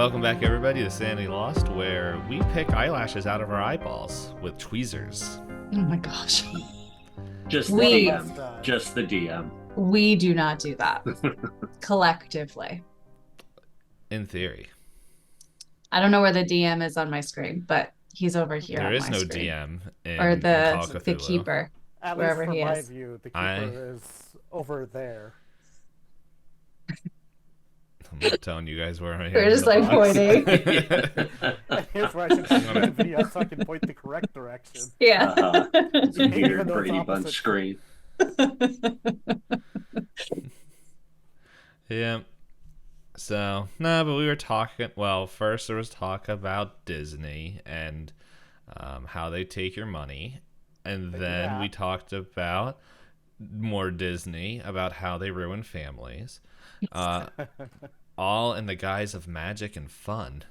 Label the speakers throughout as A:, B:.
A: Welcome back, everybody, to Sanity Lost, where we pick eyelashes out of our eyeballs with tweezers.
B: Oh my gosh.
C: Just the DM. Just the DM.
B: We do not do that. Collectively.
A: In theory.
B: I don't know where the DM is on my screen, but he's over here.
A: There
B: on
A: is
B: my
A: no
B: screen.
A: DM in
B: or
A: Call of
B: the
A: Cthulhu.
B: keeper.
D: At
B: wherever
D: least
B: he
D: from my
B: is.
D: view, the keeper is over there.
A: I'm not telling you guys where I am.
B: We're just like pointing.
D: And here's where I should put the video so I can point the correct direction.
B: Yeah.
C: It's a
D: Even
C: weird
D: though it's
C: Brady Bunch
D: opposite.
C: screen.
A: Yeah. So, no, but we were talking, well, first there was talk about Disney and how they take your money. And then we talked about more Disney, about how they ruin families. All in the guise of magic and fun.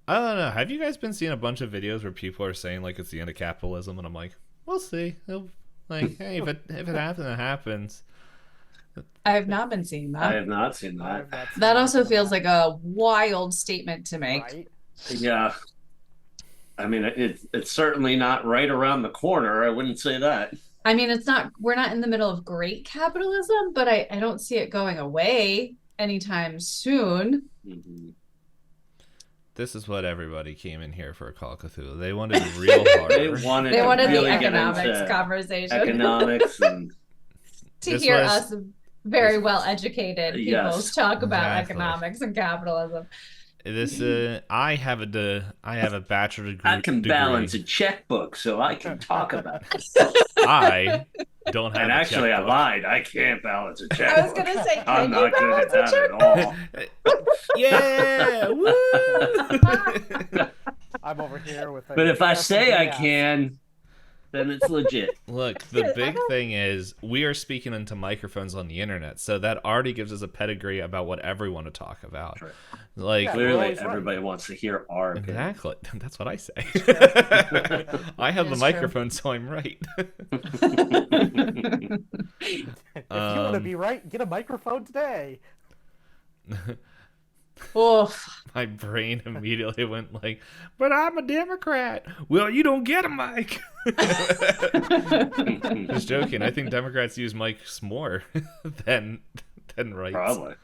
A: I don't know. Have you guys been seeing a bunch of videos where people are saying like it's the end of capitalism? And I'm like, we'll see. Like, hey, if it happens, it happens.
B: I have not been seeing
C: I
B: that.
C: have not seen that.
B: That also feels like a wild statement to make.
D: Right?
C: Yeah. I mean, it's certainly not right around the corner. I wouldn't say that.
B: I mean, we're not in the middle of great capitalism, but I don't see it going away anytime soon.
C: Mm-hmm.
A: This is what everybody came in here for a Call of Cthulhu. They wanted real hard.
C: They wanted
B: They
C: to
B: wanted
C: really
B: the
C: get
B: economics
C: into
B: conversation.
C: economics and
B: to
A: This
B: hear
A: was-
B: us very well educated people
C: Yes,
B: talk about
A: exactly.
B: economics and capitalism.
A: This I have a bachelor's degree.
C: I can balance a checkbook, so I can talk about it.
A: I don't have.
C: And
A: a
C: actually, I
A: checkbook.
C: lied. I can't balance a checkbook.
B: I was gonna say,
C: I'm
B: can you
C: not good at
B: balance a
C: that at all.
A: Yeah, woo!
D: I'm over here with.
C: But if I say I
D: Yeah.
C: can, then it's legit.
A: Look, the big thing is we are speaking into microphones on the internet, so that already gives us a pedigree about whatever we want to talk about.
C: True.
A: Like,
D: Yeah.
C: Clearly,
D: always right.
C: everybody wants to hear our opinion.
A: exactly. That's what I say. I have the
B: It's
A: microphone, so I'm right.
D: If you want to be right, get a microphone today.
B: Oof.
A: My brain immediately went like, but I'm a Democrat. Well, you don't get a mic. Just joking. I think Democrats use mics more than rights.
C: Probably.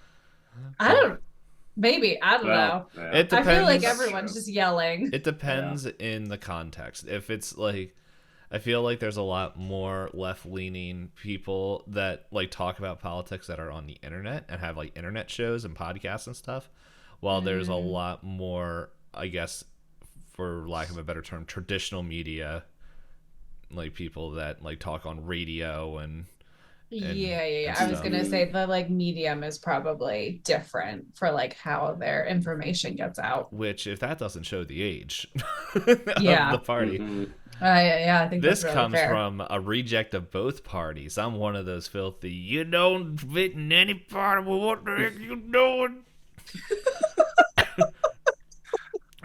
B: I don't know.
C: Yeah.
A: It
B: I feel like
A: depends.
B: everyone's just yelling.
A: It depends in the context. If it's like, I feel like there's a lot more left-leaning people that like talk about politics that are on the internet and have like internet shows and podcasts and stuff, while there's a lot more, I guess, for lack of a better term, traditional media, like people that like talk on radio and
B: Yeah. I was
A: stuff.
B: gonna say the like medium is probably different for like how their information gets out.
A: which, if that doesn't show the age
B: Yeah.
A: of the party.
C: Mhm.
B: Yeah, I think
A: This
B: that's really
A: comes
B: fair.
A: from a reject of both parties. I'm one of those filthy, you don't fit in any part of what the heck you doing?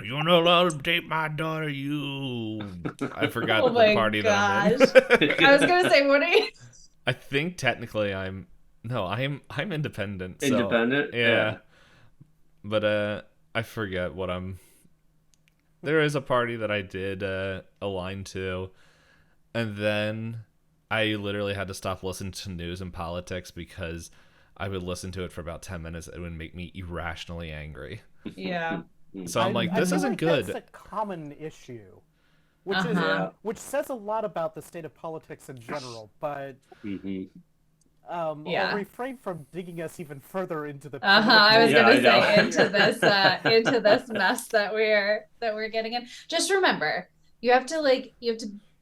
A: You're not allowed to take my daughter, you. I forgot
B: Oh
A: the
B: my
A: party that I'm in.
B: I was gonna say, what are you?
A: I think technically I'm independent. So,
C: Independent?
A: yeah. But I forget what I'm. There is a party that I did align to, and then I literally had to stop listening to news and politics because I would listen to it for about 10 minutes. It would make me irrationally angry.
B: Yeah.
A: So I'm like, this
D: feel
A: isn't
D: like
A: good.
D: That's a common issue, which
B: Uh-huh.
D: which says a lot about the state of politics in general. But
C: Mhm.
B: Yeah.
D: I'll refrain from digging us even further into the.
B: I was
C: Yeah,
B: gonna
C: I know.
B: say into this mess that we're getting in. Just remember, you have to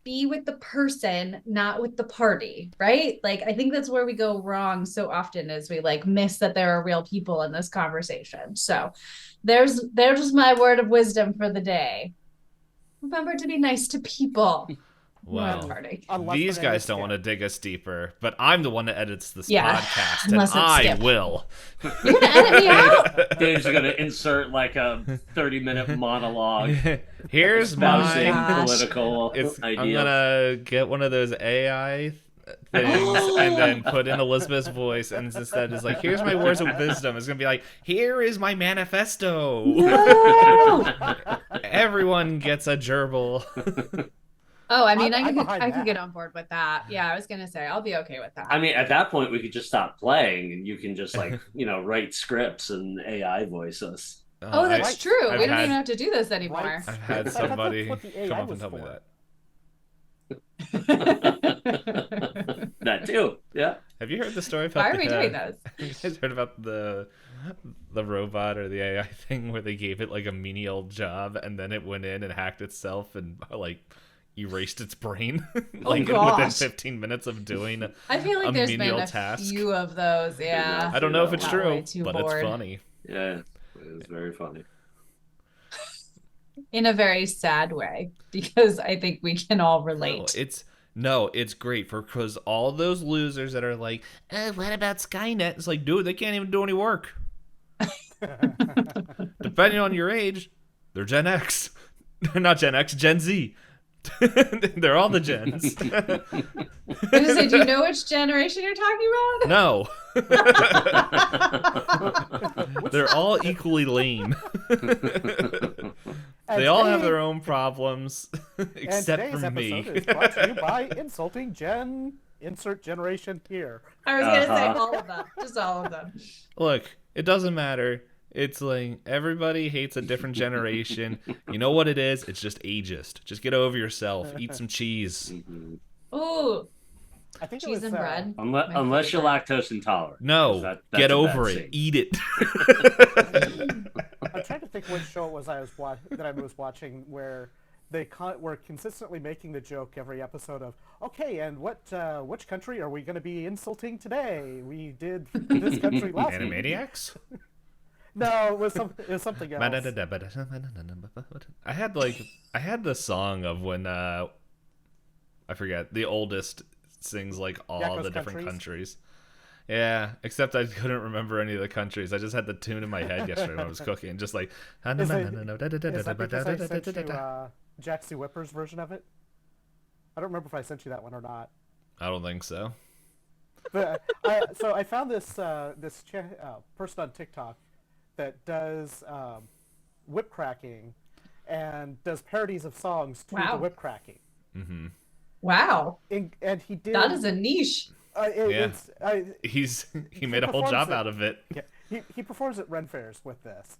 B: be with the person, not with the party, right? Like I think that's where we go wrong so often is we like miss that there are real people in this conversation. So there's my word of wisdom for the day. Remember to be nice to people. Not the
A: Well,
B: party.
D: Unless
A: these
D: they're
A: guys
D: gonna
A: don't want to
D: skip.
A: dig us deeper, but I'm the one that edits this
B: Yeah,
A: podcast, and
B: unless it's
A: I
B: Skip.
A: will.
B: You're gonna edit me out.
C: Dave's gonna insert like a 30-minute monologue
A: Here's
C: espousing
A: my.
B: gosh.
C: political
A: I'm
C: ideas.
A: gonna get one of those AI things and then put in Elizabeth's voice, and instead is like, here's my words of wisdom. It's gonna be like, here is my manifesto.
B: No!
A: Everyone gets a gerbil.
B: Oh, I mean,
D: I'm
B: I
D: behind
B: could
D: that.
B: get on board with that. Yeah, I was gonna say I'll be okay with that.
C: I mean, at that point, we could just stop playing, and you can just like write scripts and AI voice us.
B: Oh, that's
A: I-
B: true.
A: I've
B: We don't
A: had-
B: even have to do this anymore.
D: Right.
A: I've had
D: I thought that's
A: somebody
D: what the AI
A: come up and
D: was
A: tell me
D: for.
A: that.
C: That too. Yeah.
A: Have you heard the story about
B: Why are we doing
A: Have you
B: this?
A: guys heard about the robot or the AI thing where they gave it like a menial job and then it went in and hacked itself and like erased its brain like within
B: gosh.
A: 15 minutes of doing
B: I feel like
A: a
B: there's been
A: menial
B: a
A: task.
B: few of those. Yeah.
A: I don't know if it's
B: Got
A: true,
B: way too
A: but
B: bored.
A: it's funny.
C: Yeah. It was very funny.
B: In a very sad way, because I think we can all relate.
A: It's great because all those losers that are like, what about Skynet? It's like, dude, they can't even do any work. Depending on your age, they're Gen X. They're not Gen X, Gen Z. They're all the gens.
B: I was gonna say, do you know which generation you're talking about?
A: No. They're all equally lame.
D: And
A: They all have
D: today-
A: their own problems,
D: And
A: except
D: today's
A: for me.
D: episode is brought to you by insulting insert generation here.
B: I was gonna say
C: Uh-huh.
B: all of them, just all of them.
A: Look, it doesn't matter. It's like everybody hates a different generation. You know what it is? It's just ageist. Just get over yourself. Eat some cheese.
B: Ooh,
D: I think it
B: cheese
D: was
B: and bread.
C: Unless,
B: My
C: unless you're
B: favorite.
C: lactose intolerant.
A: No,
C: That's
A: get
C: a
A: over
C: bad
A: it.
C: thing.
A: Eat it.
D: I'm trying to think which show it was that I was watching where they were consistently making the joke every episode of, okay, and which country are we going to be insulting today? We did this country last week.
A: Animaniacs?
D: No, it was something else.
A: I had the song of when I forget, the oldest sings like all
D: Yakko's
A: the different
D: countries?
A: countries. Yeah, except I couldn't remember any of the countries. I just had the tune in my head yesterday when I was cooking, just like.
D: Is that because I sent you Jack C. Whipper's version of it? I don't remember if I sent you that one or not.
A: I don't think so.
D: But so I found this person on TikTok that does whip cracking and does parodies of songs to the
B: Wow.
D: whip cracking.
A: Mm-hmm.
B: Wow,
D: And he did.
B: that is a niche.
A: Yeah.
D: It's,
A: He made a whole job
D: performs it.
A: out of it.
D: yeah, he performs at Ren fairs with this,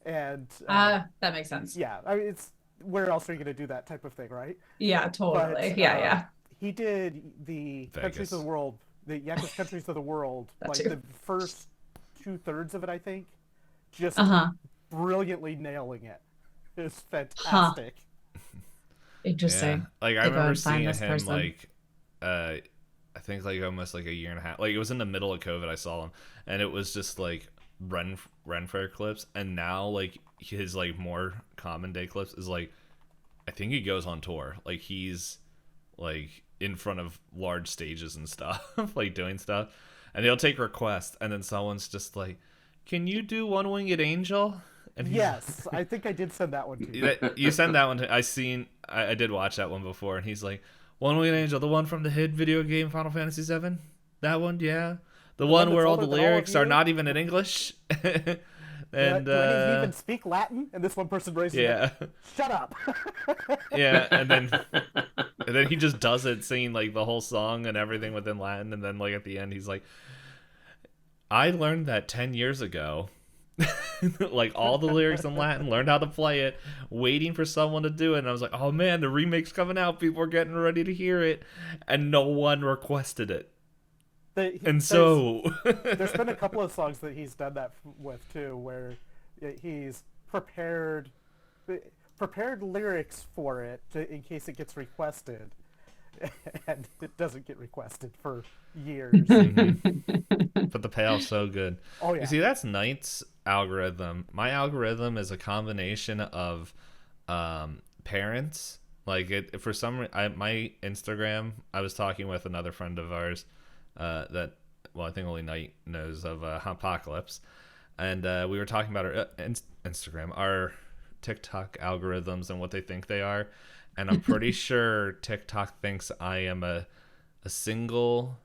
D: and
B: That makes sense.
D: yeah, I mean, it's where else are you going to do that type of thing, right?
B: Yeah, totally.
D: But,
B: Yeah.
D: He did the countries of the world, the Yakko's countries of the world,
B: That
D: like
B: too.
D: the first 2/3 of it, I think, just
B: Uh-huh.
D: brilliantly nailing it. It's fantastic.
B: Interesting.
A: Yeah. Like I
B: Maybe I
A: remember
B: would find
A: seeing
B: this
A: him
B: person.
A: like I think like almost like a year and a half. Like it was in the middle of COVID I saw him and it was just like Ren Fair clips, and now like his like more common day clips is like I think he goes on tour. Like he's like in front of large stages and stuff, like doing stuff. And he'll take requests and then someone's just like, "Can you do One Winged Angel?" And he's
D: Yes, I think I did send that one to you.
A: You send that one to I did watch that one before, and he's like, "One Winged Angel, the one from the hit video game Final Fantasy VII, that one, yeah, the one
D: one
A: where
D: that's
A: all the
D: older than all of
A: lyrics are
D: you?"
A: not even in English." And
D: Do any of you even speak Latin? And this one person raises
A: yeah,
D: Shut up.
A: yeah, and then he just does it, singing like the whole song and everything within Latin, and then like at the end he's like, "I learned that 10 years ago." Like all the lyrics in Latin, learned how to play it, waiting for someone to do it, and I was like, "Oh man, the remake's coming out, people are getting ready to hear it," and no one requested it. There's
D: been a couple of songs that he's done that with too, where he's prepared lyrics for it in case it gets requested, and it doesn't get requested for years.
A: But the payoff's so good.
D: Oh yeah.
A: You see, that's Nite's algorithm. My algorithm is a combination of parents. Like it for some my Instagram. I was talking with another friend of ours that I think only Nite knows of Apocalypse, and we were talking about our Instagram, our TikTok algorithms and what they think they are, and I'm pretty sure TikTok thinks I am a a single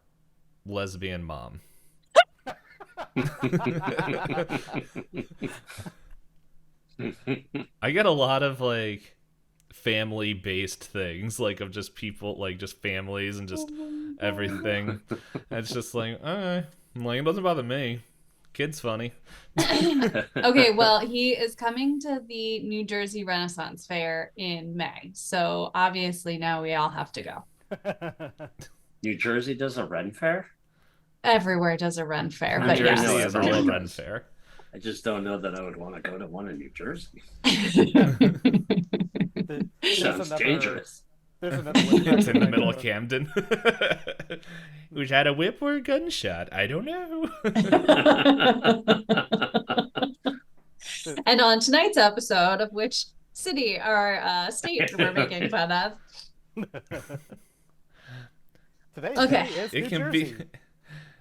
A: lesbian mom. I get a lot of like family based things, like of just people, like just families and just everything. And it's just like, alright. I'm like, it doesn't bother me. Kid's funny.
B: Okay, well, he is coming to the New Jersey Renaissance Fair in May. So obviously now we all have to go.
C: New Jersey does a Ren Fair?
B: Everywhere does a Ren Fair,
C: New
B: but
C: Jersey
B: yes.
A: is all a Ren Fair.
C: I just don't know that I would want to go to one in New Jersey. Sounds dangerous.
D: There's another
A: It's in the middle of Camden. Who's had a whip or a gunshot? I don't know.
B: And on tonight's episode of which city or state we're making fun of.
D: Today's
B: Okay.
D: day is
A: It
D: New
A: can
D: Jersey.
A: be.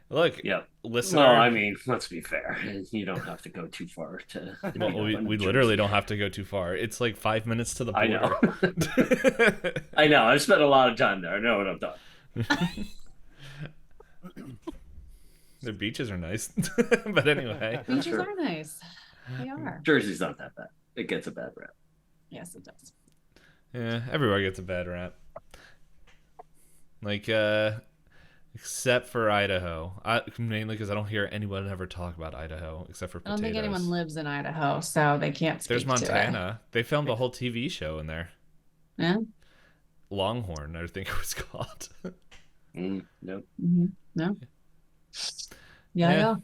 A: Look,
C: Yeah.
A: listener.
C: Well, I mean, let's be fair. You don't have to go too far to.
A: Well, we literally don't have to go too far. It's like 5 minutes to the
C: I
A: border.
C: know. I know. I've spent a lot of time there. I know what I've done.
A: Their beaches are nice. But anyway.
B: Beaches
C: Sure.
B: are nice. They are.
C: Jersey's not that bad. It gets a bad rap.
B: Yes, it does.
A: Yeah, everywhere gets a bad rap. Like, except for Idaho. Mainly because I don't hear anyone ever talk about Idaho, except for
B: I
A: potatoes.
B: don't think anyone lives in Idaho, so they can't speak
A: There's
B: to it.
A: Montana. They filmed a whole TV show in there.
B: Yeah.
A: Longhorn, I think it was called.
C: No.
B: Mm-hmm. No.
A: Yeah.
B: Yeah.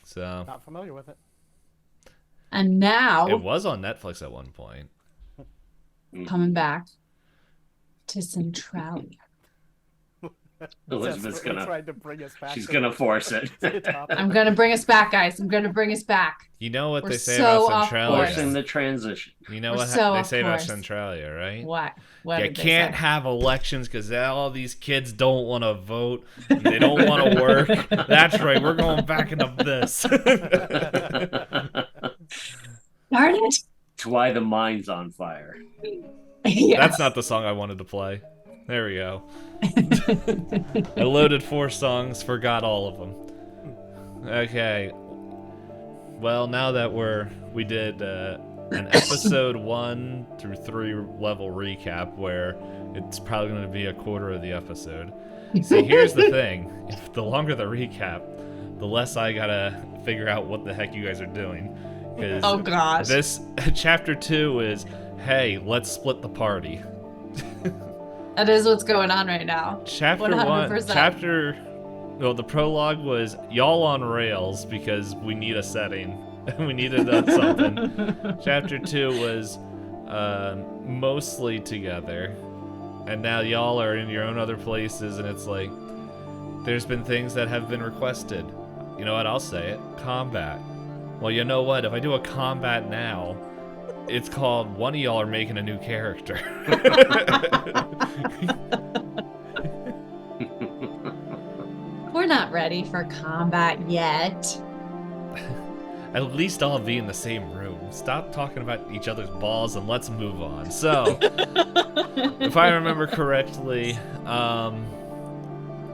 A: So,
D: Not familiar with it.
B: And now
A: it was on Netflix at one point.
B: coming back to Centralia.
C: Elizabeth's
D: Desperately
C: gonna.
D: tried to bring us back.
C: She's
D: to
C: gonna
D: the-
C: force it.
D: to the topic.
B: I'm gonna bring us back, guys. I'm gonna bring us back.
A: You know what
B: We're
A: they say
B: so
A: about
B: off
A: Centralia?
C: Forcing the transition.
A: You know
B: We're
A: what
B: so
A: they
B: off
A: say about
B: course.
A: Centralia, right?
B: What? What
A: You
B: did they
A: can't
B: say?
A: have elections because all these kids don't want to vote. And they don't want to work. That's right. We're going back into this.
B: Darn it!
C: It's why the mine's on fire.
B: Yeah.
A: That's not the song I wanted to play. There we go. I loaded 4 songs, forgot all of them. Okay. Well, now that we did an episode 1 through 3 level recap where it's probably going to be a quarter of the episode. See, here's the thing. If the longer the recap, the less I gotta figure out what the heck you guys are doing. 'Cause
B: Oh gosh.
A: this chapter 2 is, hey, let's split the party.
B: That is what's going on right now.
A: Chapter
B: 100%.
A: Well, the prologue was y'all on rails because we need a setting. We needed something. Chapter 2 was mostly together. And now y'all are in your own other places, and it's like, there's been things that have been requested. You know what? I'll say it. Combat. Well, you know what? If I do a combat now, it's called one of y'all are making a new character.
B: We're not ready for combat yet.
A: At least I'll be in the same room. Stop talking about each other's balls and let's move on. So, if I remember correctly,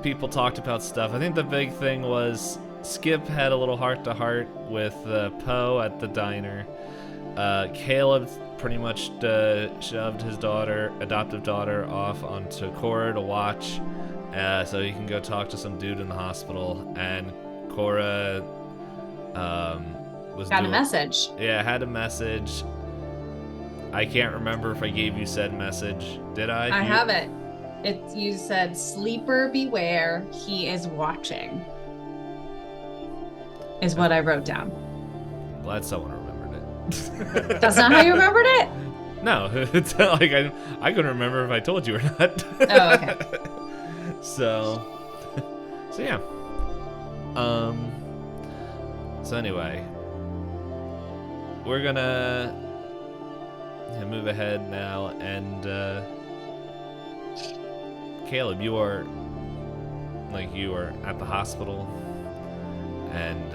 A: people talked about stuff. I think the big thing was Skip had a little heart-to-heart with Poe at the diner. Caleb pretty much shoved his adoptive daughter, off onto Cora to watch, so he can go talk to some dude in the hospital. And Cora
B: Got a message.
A: Yeah, had a message. I can't remember if I gave you said message. Did I?
B: I have it. You said, "Sleeper beware, he is watching." Is what I wrote down.
A: Glad someone remembered it.
B: That's not how you remembered it?
A: No, it's not like I couldn't remember if I told you or not.
B: Oh, okay.
A: So yeah. So anyway, we're gonna move ahead now, and Caleb, you are at the hospital, and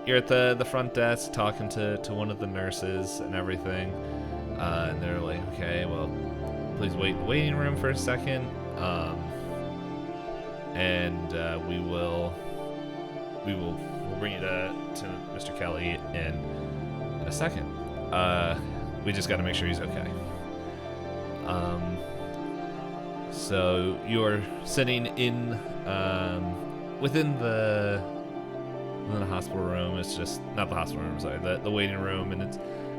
A: you're at the front desk talking to one of the nurses and everything, and they're like, okay, well, please wait in the waiting room for a second, and we'll bring you to Mr. Kelly in a second. We just got to make sure he's okay. So you're sitting in within the hospital room. It's just not the hospital room, sorry, the waiting room, and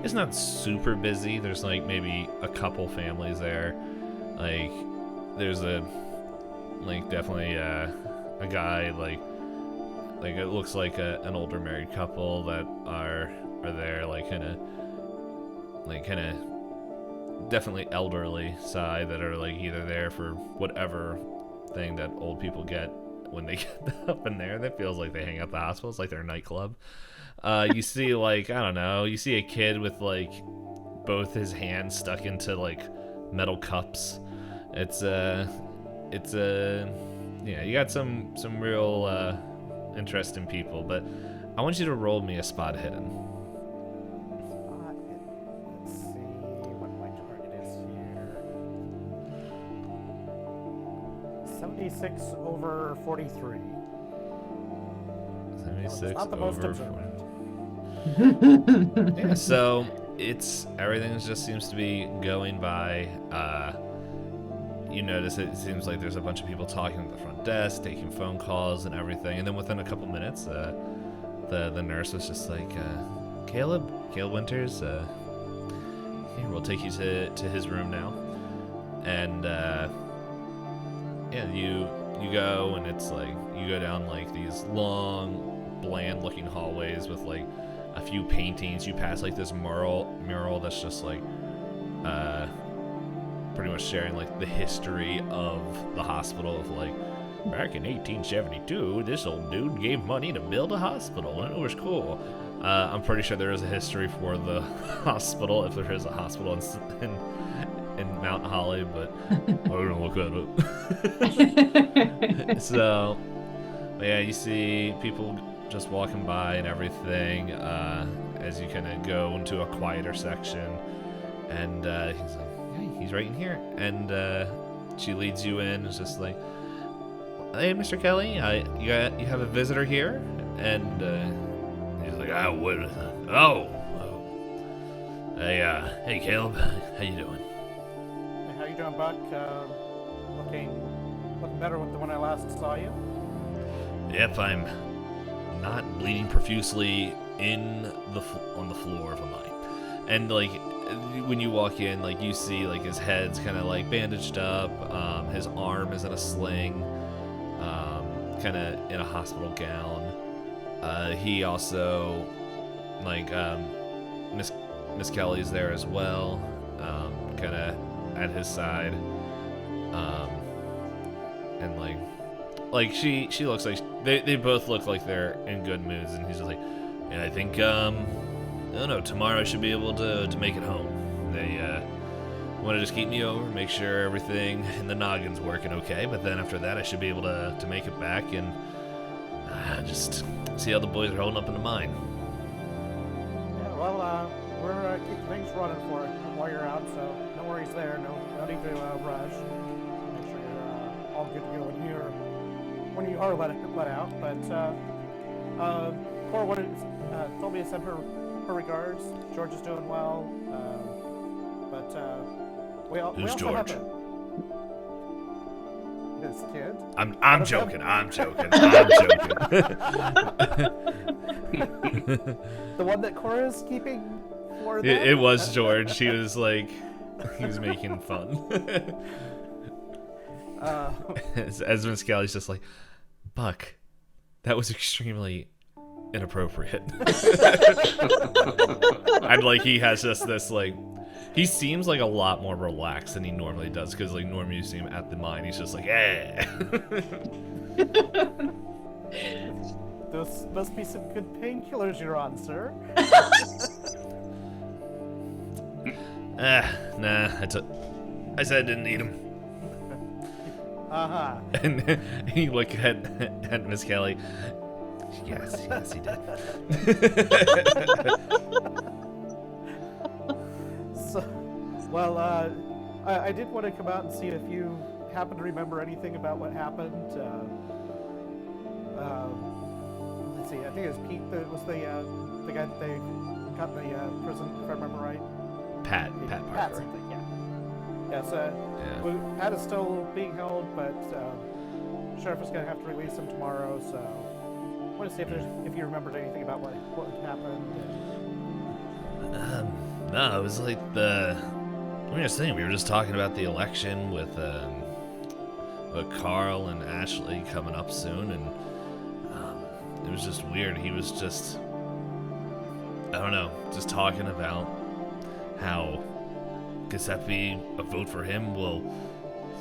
A: it's not super busy. There's like maybe a couple families there. Like there's definitely a guy like it looks like an older married couple that are there, like kind of definitely elderly side, that are like either there for whatever thing that old people get when they get up in there. That feels like they hang out at the hospital. It's like their nightclub. You see, like, I don't know, you see a kid with like both his hands stuck into like metal cups. It's yeah, you got some real interesting people, but I want you to roll me a spot hidden.
D: Let's see what my target is here. 76 over 43.
A: 76
D: not the most
A: over
D: observant.
A: 40. Yeah, so everything just seems to be going by. You notice it seems like there's a bunch of people talking at the front desk, taking phone calls and everything, and then within a couple minutes, the nurse was just like, Caleb Winters, here, we'll take you to his room now. And yeah, you go, and it's like you go down like these long, bland looking hallways with like a few paintings. You pass like this mural that's just like pretty much sharing like the history of the hospital, of like, back in 1872 this old dude gave money to build a hospital and it was cool. I'm pretty sure there is a history for the hospital, if there is a hospital in Mount Holly, but I'm gonna look that up. So yeah, you see people just walking by and everything as you kind of go into a quieter section, and he's like, hey, he's right in here, and she leads you in. It's just like, hey, Mr. Kelly, you have a visitor here, and he's like, hey Caleb, how you doing?
D: Hey, how you doing, Buck? Looking better than when I last saw you.
A: Yep, I'm not bleeding profusely on the floor of a mine. And like when you walk in, like you see like his head's kind of like bandaged up, his arm is in a sling, kind of in a hospital gown. He also, like, Miss Kelly's there as well, kind of at his side, and like she looks like they both look like they're in good moods, and he's just like, yeah, I think I don't know, tomorrow I should be able to make it home. They want to just keep me over, make sure everything in the noggin's working okay, but then after that I should be able to make it back and just see how the boys are holding up in the mine.
D: Yeah, well, we're keeping things running for it while you're out, so no worries there. No need to rush. Make sure you're all good to go when you are let out. But Cora told me to send her regards. George is doing well. But we also
A: George?
D: have his kid.
A: I'm joking. I'm joking.
D: The one that Cora is keeping for them?
A: It was George. He was like, he was making fun. As Miss Kelly's just like, Buck, that was extremely inappropriate. And like he has just this like, he seems like a lot more relaxed than he normally does, because like normally you see him at the mine, he's just like, yeah.
D: Those must be some good painkillers you're on, sir.
A: Nah, I said I didn't need him.
D: Uh-huh.
A: And he looked at Miss Kelly. Yes, he did.
D: So, well, I did want to come out and see if you happen to remember anything about what happened. Let's see. I think it was Pete that was the guy that they got in the prison, if I remember right.
A: Pat Parker.
D: Something, yeah. Yes. Pat is still being held, but sheriff is going to have to release him tomorrow. So, I want to see if you remembered anything about what happened.
A: No, it was like the. I was saying we were just talking about the election with Carl and Ashley coming up soon, and it was just weird. He was just, I don't know, just talking about how Giuseppe, a vote for him will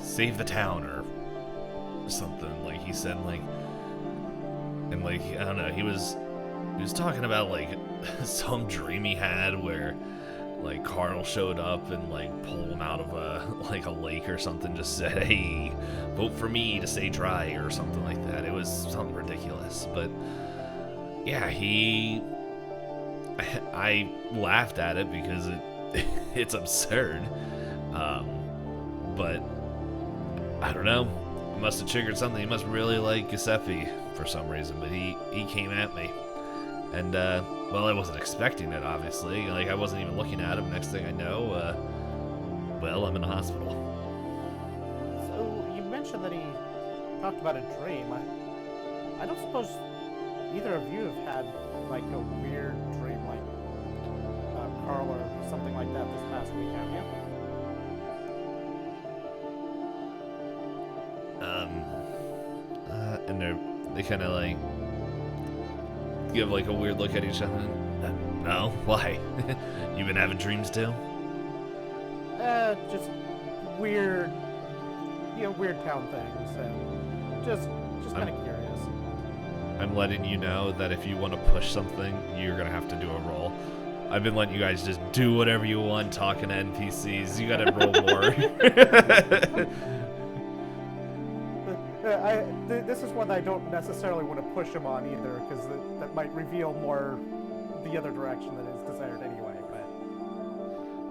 A: save the town or something. Like he said, like, and like I don't know, he was talking about like some dream he had where like Carl showed up and like pulled him out of a lake or something, just said, "Hey, vote for me to stay dry" or something like that. It was something ridiculous, but yeah, I laughed at it because it's absurd. But I don't know. He must have triggered something. He must really like Giuseppe for some reason, but he came at me. And, well, I wasn't expecting it, obviously. Like, I wasn't even looking at him. Next thing I know, well, I'm in the hospital.
D: So, you mentioned that he talked about a dream. I don't suppose either of you have had, like, a weird dream like Carl or something like that this past week, have you?
A: And they kind of, like, give like a weird look at each other. No? Why? You been having dreams too?
D: Just weird, weird town things, and just kind of curious.
A: I'm letting you know that if you want to push something, you're gonna have to do a roll. I've been letting you guys just do whatever you want, talking to NPCs. You gotta roll more.
D: This is one I don't necessarily want to push him on either, because that might reveal more the other direction that is desired anyway. But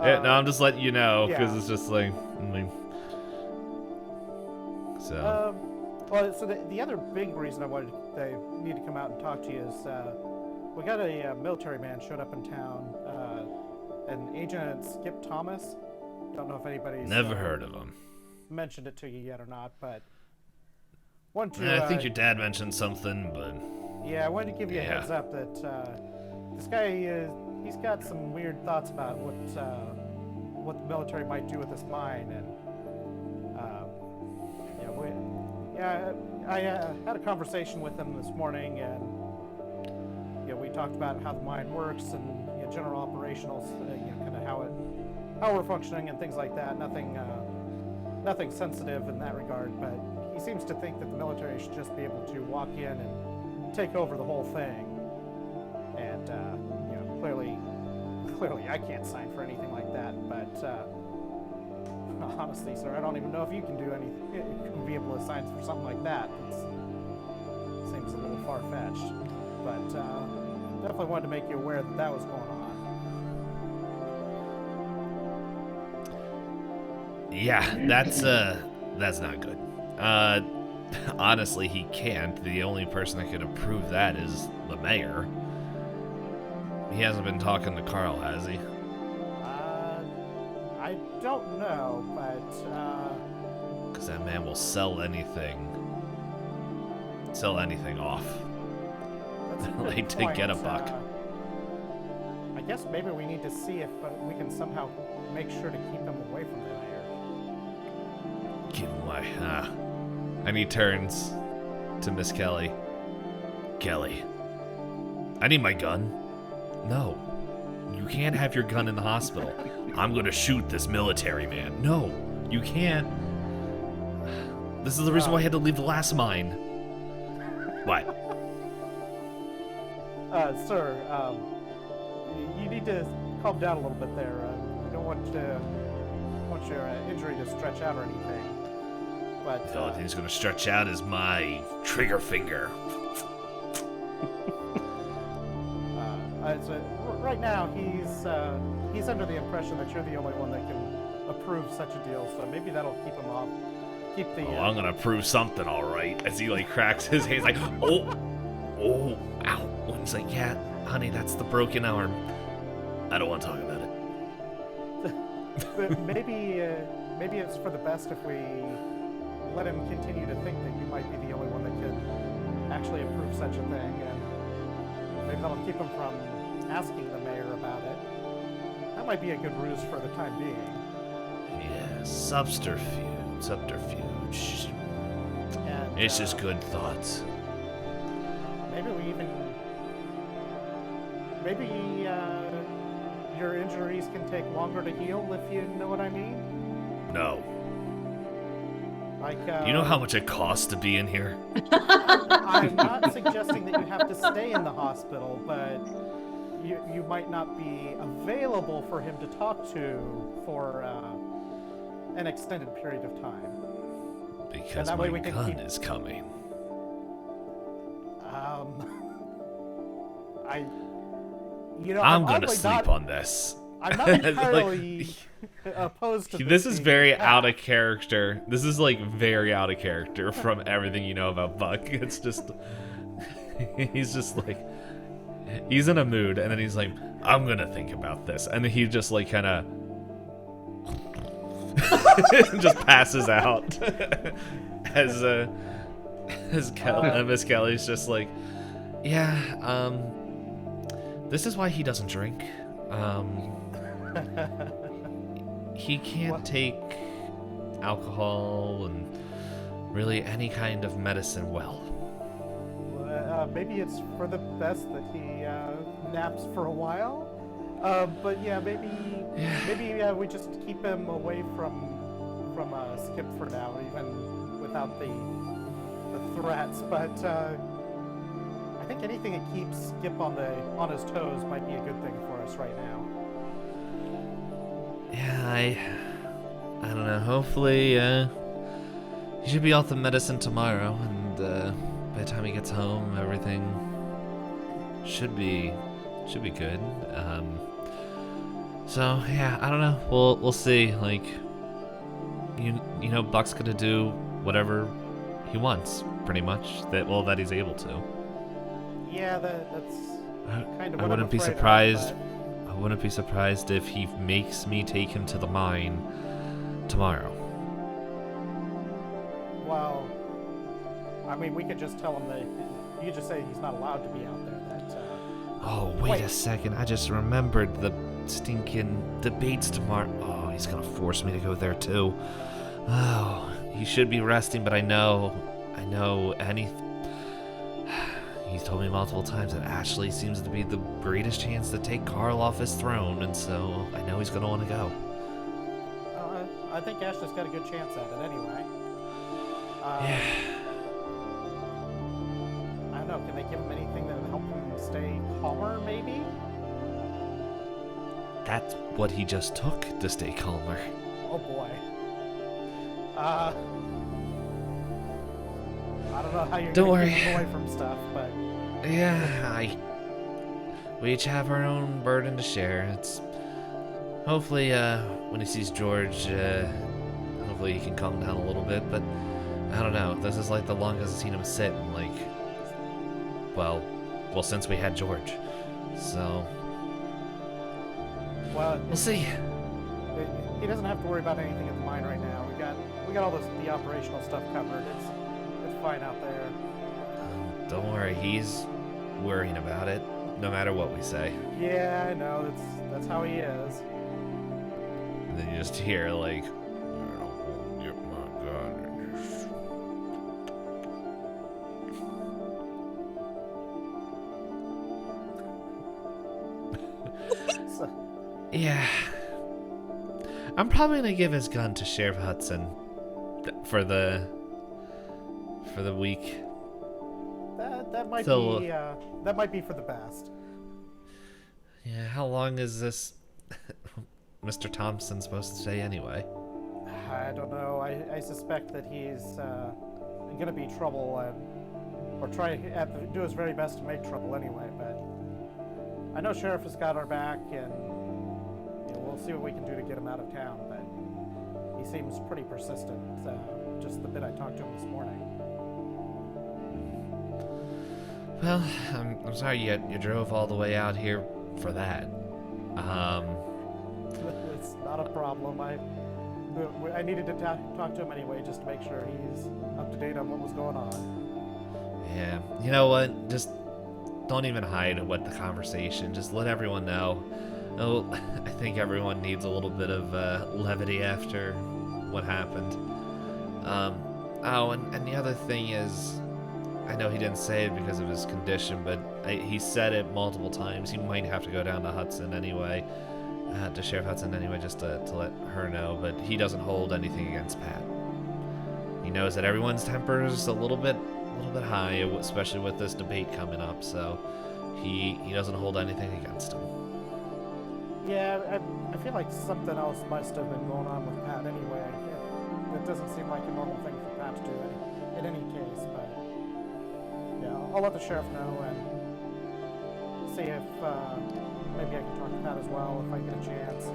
A: yeah, no, I'm just letting you know because
D: yeah.
A: it's just like, I mean, so.
D: Well, so the other big reason I need to come out and talk to you is we got a military man showed up in town, an Agent Skip Thomas. Don't know if anybody's
A: Never heard of him.
D: Mentioned it to you yet or not, but. I
A: think your dad mentioned something, but
D: yeah, I wanted to give you a heads up that this guy he's got some weird thoughts about what the military might do with this mine, and I had a conversation with him this morning, and we talked about how the mine works and general operational, kind of how we're functioning and things like that. Nothing sensitive in that regard, but. He seems to think that the military should just be able to walk in and take over the whole thing. And, clearly I can't sign for anything like that. But, honestly, sir, I don't even know if you can do anything. You can be able to sign for something like that. It seems a little far-fetched. But, definitely wanted to make you aware that was going on.
A: Yeah, that's not good. Honestly, he can't. The only person that could approve that is the mayor. He hasn't been talking to Carl, has he?
D: I don't know, but,
A: Because that man will sell anything off. Like, to get a buck.
D: I guess maybe we need to see if we can somehow make sure to keep him away from the mayor.
A: Keep him away, And he turns to Miss Kelly. Kelly, I need my gun. No, you can't have your gun in the hospital. I'm gonna shoot this military man. No, you can't. This is the reason why I had to leave the last mine. What?
D: Sir, you need to calm down a little bit there. You don't want your injury to stretch out or anything. But
A: The only thing that's gonna stretch out is my trigger finger.
D: So right now he's under the impression that you're the only one that can approve such a deal, so maybe that'll keep him off. Keep the.
A: Oh, I'm gonna prove something, all right. As he like cracks his hands, like, oh, ow. And he's like, yeah, honey, that's the broken arm. I don't want to talk about it.
D: But maybe it's for the best if we let him continue to think that you might be the only one that could actually approve such a thing, and maybe that'll keep him from asking the mayor about it. That might be a good ruse for the time being.
A: Yeah, subterfuge.
D: And,
A: It's just good thoughts.
D: Maybe your injuries can take longer to heal, if you know what I mean.
A: No.
D: Like,
A: Do you know how much it costs to be in here?
D: I'm not suggesting that you have to stay in the hospital, but you might not be available for him to talk to for an extended period of time.
A: Because
D: that way
A: my
D: we can
A: gun
D: keep-
A: is coming. I'm gonna
D: oddly
A: sleep on this.
D: I'm not entirely opposed to
A: This is
D: being
A: very
D: a
A: out of
D: hack.
A: character. This is like very out of character from everything you know about Buck. It's just he's just like he's in a mood and then he's like, I'm gonna think about this, and then he just like kind of just passes out as Miss Kelly's just like, yeah, this is why he doesn't drink. He can't take alcohol and really any kind of medicine well.
D: Maybe it's for the best that he naps for a while. But yeah, maybe we just keep him away from Skip for now, even without the threats. But I think anything that keeps Skip on his toes might be a good thing for us right now.
A: Yeah, I don't know. Hopefully, he should be off the medicine tomorrow, and by the time he gets home, everything should be good. So yeah, I don't know. We'll see. Like, you know, Buck's gonna do whatever he wants, pretty much. That he's able to.
D: Yeah, that's kind of
A: I
D: what
A: wouldn't
D: I'm
A: be
D: afraid of,
A: surprised.
D: but-
A: I wouldn't be surprised if he makes me take him to the mine tomorrow.
D: Well, I mean, we could just tell him that you could just say he's not allowed to be out there. That
A: Oh, wait a second. I just remembered the stinking debates tomorrow. Oh, he's gonna force me to go there too. Oh, he should be resting, but I know, he's told me multiple times that Ashley seems to be the greatest chance to take Carl off his throne, and so I know he's gonna want to go.
D: I think Ashley's got a good chance at it anyway.
A: Yeah.
D: I don't know. Can they give him anything that will help him stay calmer, maybe?
A: That's what he just took to stay calmer.
D: Oh boy. I don't know how you're
A: Don't
D: gonna
A: worry.
D: keep him away from stuff, but
A: Yeah, we each have our own burden to share. It's hopefully when he sees George, hopefully he can calm down a little bit. But I don't know. This is like the longest I've seen him sit in like, well, since we had George. So
D: well,
A: we'll see.
D: he doesn't have to worry about anything at the mine right now. We got all the operational stuff covered. It's fine out there.
A: Don't worry, he's worrying about it, no matter what we say.
D: Yeah, I know. That's how he is.
A: And then you just hear like, "I'll get my gun."
D: So,
A: Yeah. I'm probably gonna give his gun to Sheriff Hudson for the week.
D: that might
A: So,
D: be for the best.
A: Yeah, how long is this Mr. Thompson supposed to stay anyway?
D: I don't know. I suspect that he's going to be trouble, or do his very best to make trouble anyway. But I know Sheriff has got our back, and we'll see what we can do to get him out of town. But he seems pretty persistent, just the bit I talked to him this morning.
A: Well, I'm sorry you drove all the way out here for that.
D: It's not a problem. I needed to talk to him anyway, just to make sure he's up to date on what was going on.
A: Yeah, you know what? Just don't even hide what the conversation. Just let everyone know. Oh, I think everyone needs a little bit of levity after what happened. Oh, and the other thing is, I know he didn't say it because of his condition, but he said it multiple times. He might have to go down to Hudson anyway, to Sheriff Hudson anyway, just to let her know. But he doesn't hold anything against Pat. He knows that everyone's temper is a little bit high, especially with this debate coming up. So he doesn't hold anything against him.
D: Yeah, I feel like something else must have been going on with Pat anyway. It doesn't seem like a normal thing for Pat to do in any case, but yeah, I'll let the sheriff know and see if maybe I can talk to Pat as well if I get a chance.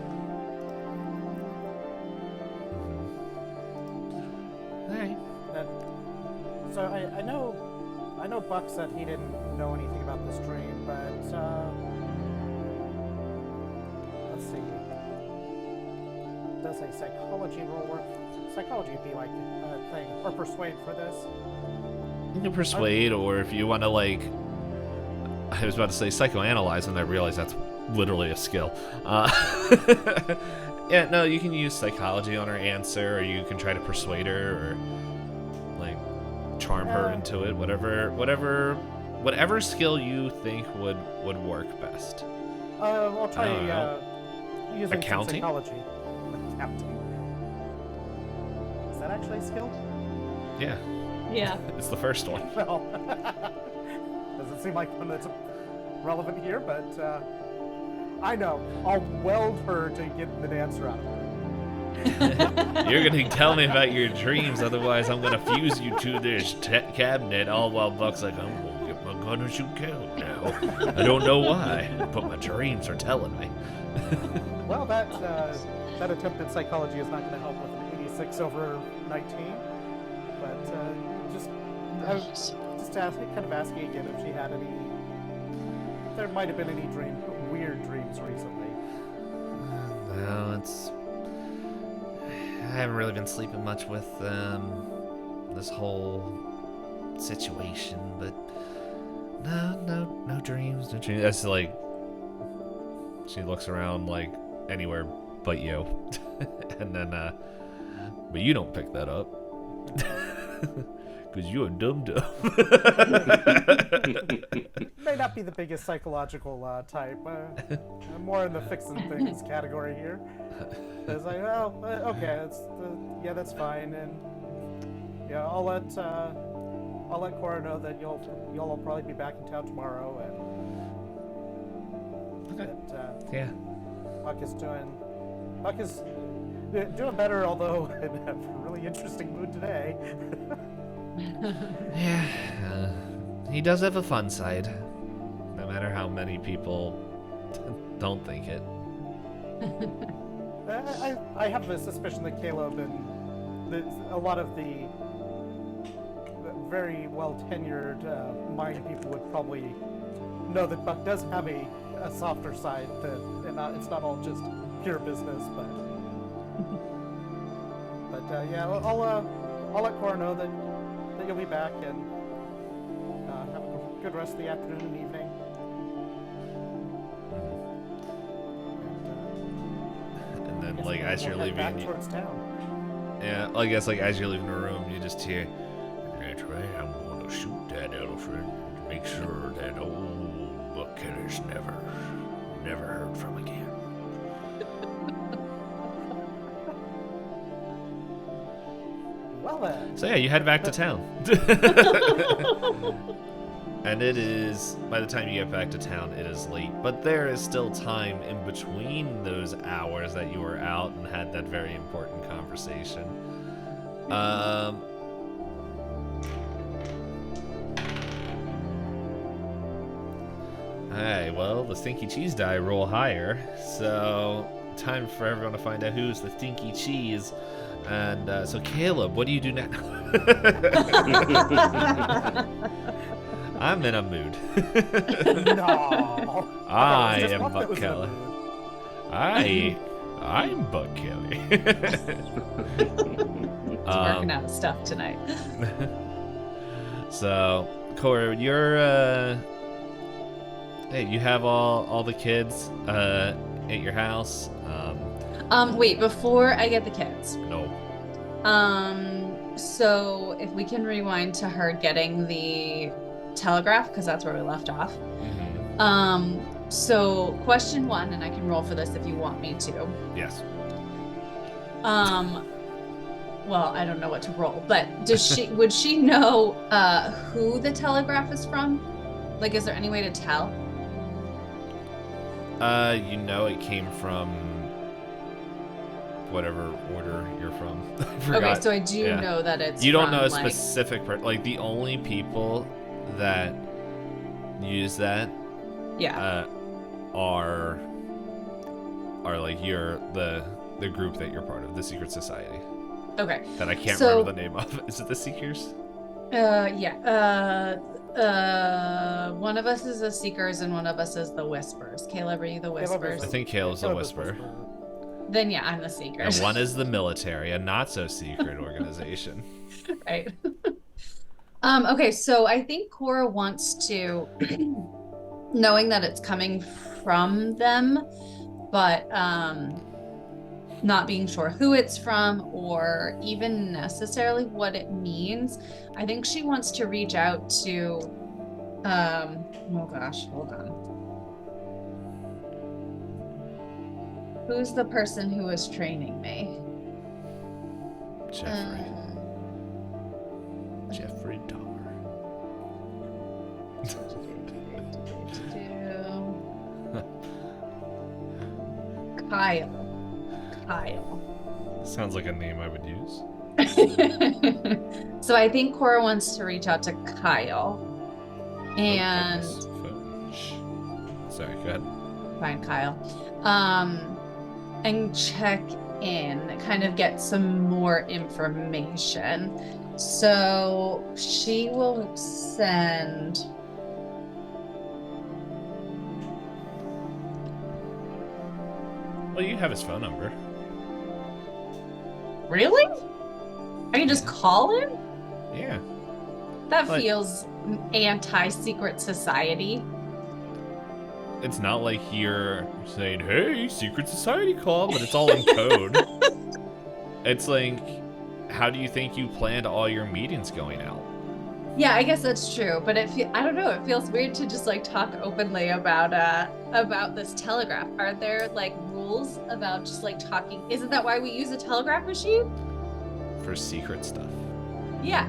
A: Alright.
D: So I know Buck said he didn't know anything about this dream, but let's see. Does a psychology roll work? Psychology would be like a thing, or persuade for this.
A: You can persuade, or if you want to, like, I was about to say psychoanalyze, and I realized that's literally a skill. Yeah, no, you can use psychology on her answer, or you can try to persuade her, or like charm her into it. Whatever skill you think would work best.
D: I'll try using some
A: Accounting?
D: psychology. Accounting. Is that actually a skill?
A: Yeah,
B: Yeah.
A: it's the first one.
D: Well, doesn't seem like one that's relevant here, but I know. I'll weld her to get an answer out of her.
A: You're gonna tell me about your dreams, otherwise I'm gonna fuse you to this cabinet. All while Buck's like, I'm gonna get my gun and shoot count now. I don't know why, but my dreams are telling me.
D: Well, that attempt at psychology is not going to help with an 86 over 19. But I was just kind of asking again if she had any. There might have been any weird dreams recently.
A: No, I haven't really been sleeping much with this whole situation, but no dreams, no dreams. That's like, she looks around like anywhere but you, and then but you don't pick that up because you're dumb.
D: May not be the biggest psychological type. I'm more in the fixing things category here. It's like, well, okay, that's fine, and yeah, I'll let Cora know that y'all will probably be back in town tomorrow, and that
A: Yeah.
D: Buck is doing better, although in a really interesting mood today.
A: Yeah, he does have a fun side, no matter how many people don't think it.
D: I have a suspicion that Caleb and a lot of the very well tenured mind people would probably know that Buck does have a softer side, and it's not all just pure business, but yeah, I'll let Cora know that you'll be back, and have a good rest of the afternoon and evening.
A: And then, like, as you're leaving,
D: back towards town.
A: yeah, I guess, like, as you're leaving the room, you just hear, "That's right, I'm going to shoot that elephant. Make sure that old Buck Keller's never heard from again."
D: Well then.
A: So yeah, you head back to town. And it is, by the time you get back to town, it is late. But there is still time in between those hours that you were out and had that very important conversation. Alright, well, the stinky cheese die roll higher. So, time for everyone to find out who's the stinky cheese. And so, Caleb, what do you do now? I'm in a mood.
D: No.
A: I
D: Okay, it was just
A: am
D: Buck that
A: Buck
D: was in a
A: Kelly.
D: mood.
A: I'm Buck Kelly.
B: It's working out of stuff tonight.
A: So, Cora, you're hey, you have all the kids at your house.
B: Wait, before I get the kids.
A: No.
B: So if we can rewind to her getting the telegraph, because that's where we left off. So question 1, and I can roll for this if you want me to.
A: Yes.
B: Well, I don't know what to roll, but would she know who the telegraph is from? Like, is there any way to tell?
A: You know it came from whatever order you're from. I forgot.
B: Okay, so I do know that it's
A: You don't
B: from,
A: know a
B: like,
A: specific like the only people that use that are like the group that you're part of, the secret society.
B: Okay.
A: That I can't remember the name of. Is it the Seekers?
B: One of us is the Seekers and one of us is the Whispers. Caleb, are you the Whispers?
A: I think Caleb's the Whisperer.
B: Then yeah, I'm the Seekers.
A: And one is the military, a not so secret organization.
B: Right. Okay, so I think Cora wants to, knowing that it's coming from them, but not being sure who it's from or even necessarily what it means. I think she wants to reach out to, oh gosh, hold on. Who's the person who was training me?
A: Jeffrey Dahmer.
B: Kyle.
A: Sounds like a name I would use.
B: So I think Cora wants to reach out to Kyle. And
A: sorry, go ahead.
B: Fine, Kyle. And check in, kind of get some more information. So she will send.
A: Well, you have his phone number.
B: Really? I can just call him?
A: Yeah.
B: That feels anti-secret society.
A: It's not like you're saying, hey, secret society call, but it's all in code. It's like, how do you think you planned all your meetings going out?
B: Yeah, I guess that's true, but I don't know, it feels weird to just like talk openly about this telegraph. Are there like rules about just like talking? Isn't that why we use a telegraph machine?
A: For secret stuff.
B: Yeah.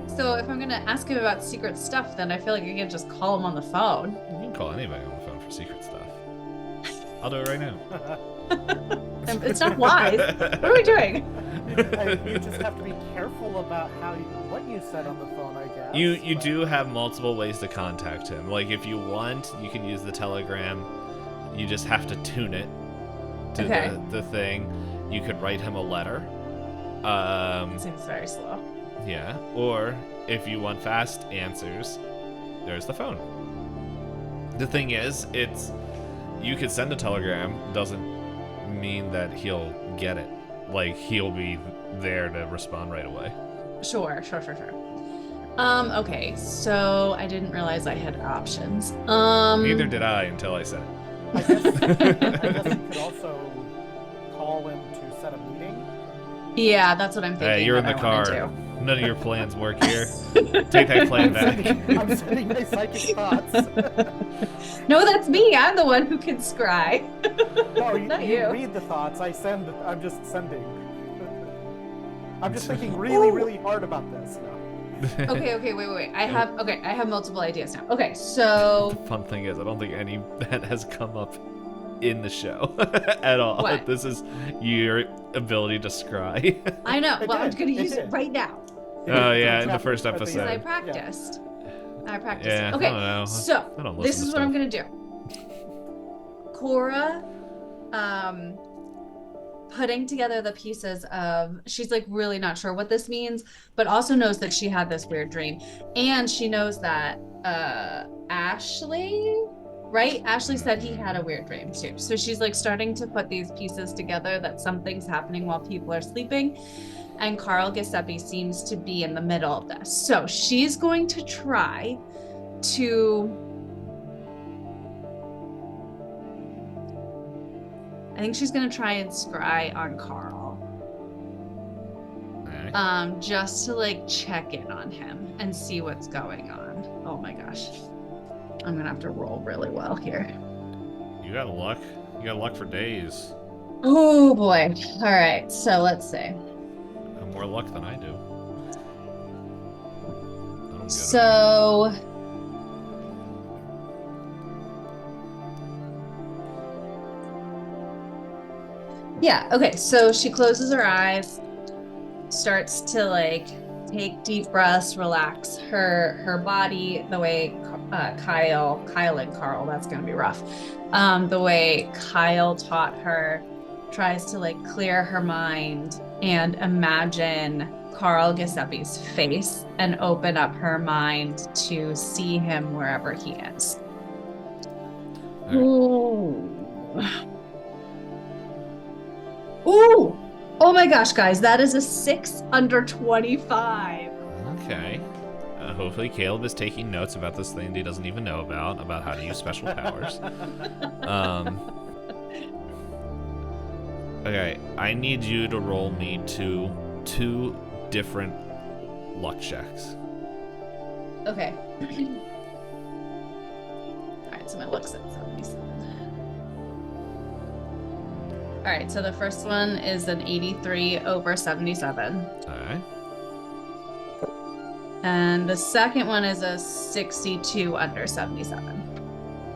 B: So if I'm gonna ask him about secret stuff, then I feel like I can just call him on the phone.
A: You can call anybody on the phone for secret stuff. I'll do it right now.
B: It's not wise. What are we doing?
D: You just have to be careful about what you said on the phone, I guess.
A: You do have multiple ways to contact him. Like if you want, you can use the telegram. You just have to tune it to the thing. You could write him a letter.
B: Seems very slow.
A: Yeah. Or if you want fast answers, there's the phone. The thing is, you could send a telegram, doesn't mean that he'll get it. Like he'll be there to respond right away.
B: Sure. Okay, so I didn't realize I had options.
A: Neither did I until I said it.
D: I guess you could also call him to set a meeting.
B: Yeah, that's what I'm thinking.
A: Hey, you're in the car. None of your plans work here. Take that plan back.
D: I'm sending my psychic thoughts.
B: No, that's me. I'm the one who can scry.
D: No,
B: Not
D: you
B: you.
D: read the thoughts. I'm just sending. I'm just thinking really hard about this now.
B: Okay, wait. I have multiple ideas now. Okay, so
A: The fun thing is, I don't think any that has come up in the show at all.
B: What?
A: This is your ability to scry.
B: I know.
D: It
B: Well, I'm
D: did,
B: gonna
D: it
B: use it
D: did.
B: right now
A: Oh yeah, in the
D: Chapter
A: first
D: at the
B: because
A: episode.
B: I
D: end.
B: practiced. I practiced.
A: Yeah,
B: Okay,
A: I don't know.
B: so
A: I don't listen
B: this
A: to
B: is what I'm
A: stuff.
B: gonna do. Cora, putting together the pieces of, she's like really not sure what this means, but also knows that she had this weird dream. And she knows that Ashley, right? Ashley said he had a weird dream too. So she's like starting to put these pieces together that something's happening while people are sleeping. And Carl Giuseppe seems to be in the middle of this. So she's going to try to, I think she's going to try and scry on Carl.
A: Okay.
B: Just to like check in on him and see what's going on. Oh my gosh. I'm going to have to roll really well here.
A: You got luck. You got luck for days.
B: Oh boy. All right. So let's see.
A: Have more luck than I do. I don't get
B: So yeah, okay. So she closes her eyes, starts to like take deep breaths, relax her body the way Kyle and Carl, that's gonna be rough. The way Kyle taught her, tries to like clear her mind and imagine Carl Giuseppe's face and open up her mind to see him wherever he is.
A: All right.
B: Ooh. Ooh! Oh my gosh, guys, that is a 6 under 25.
A: Okay. Hopefully Caleb is taking notes about this thing that he doesn't even know about how to use special powers. Okay, I need you to roll me two different luck checks.
B: Okay. Alright, so my luck's at 77. Alright, so the first one is an 83 over 77.
A: Alright.
B: And the second one is a 62 under 77.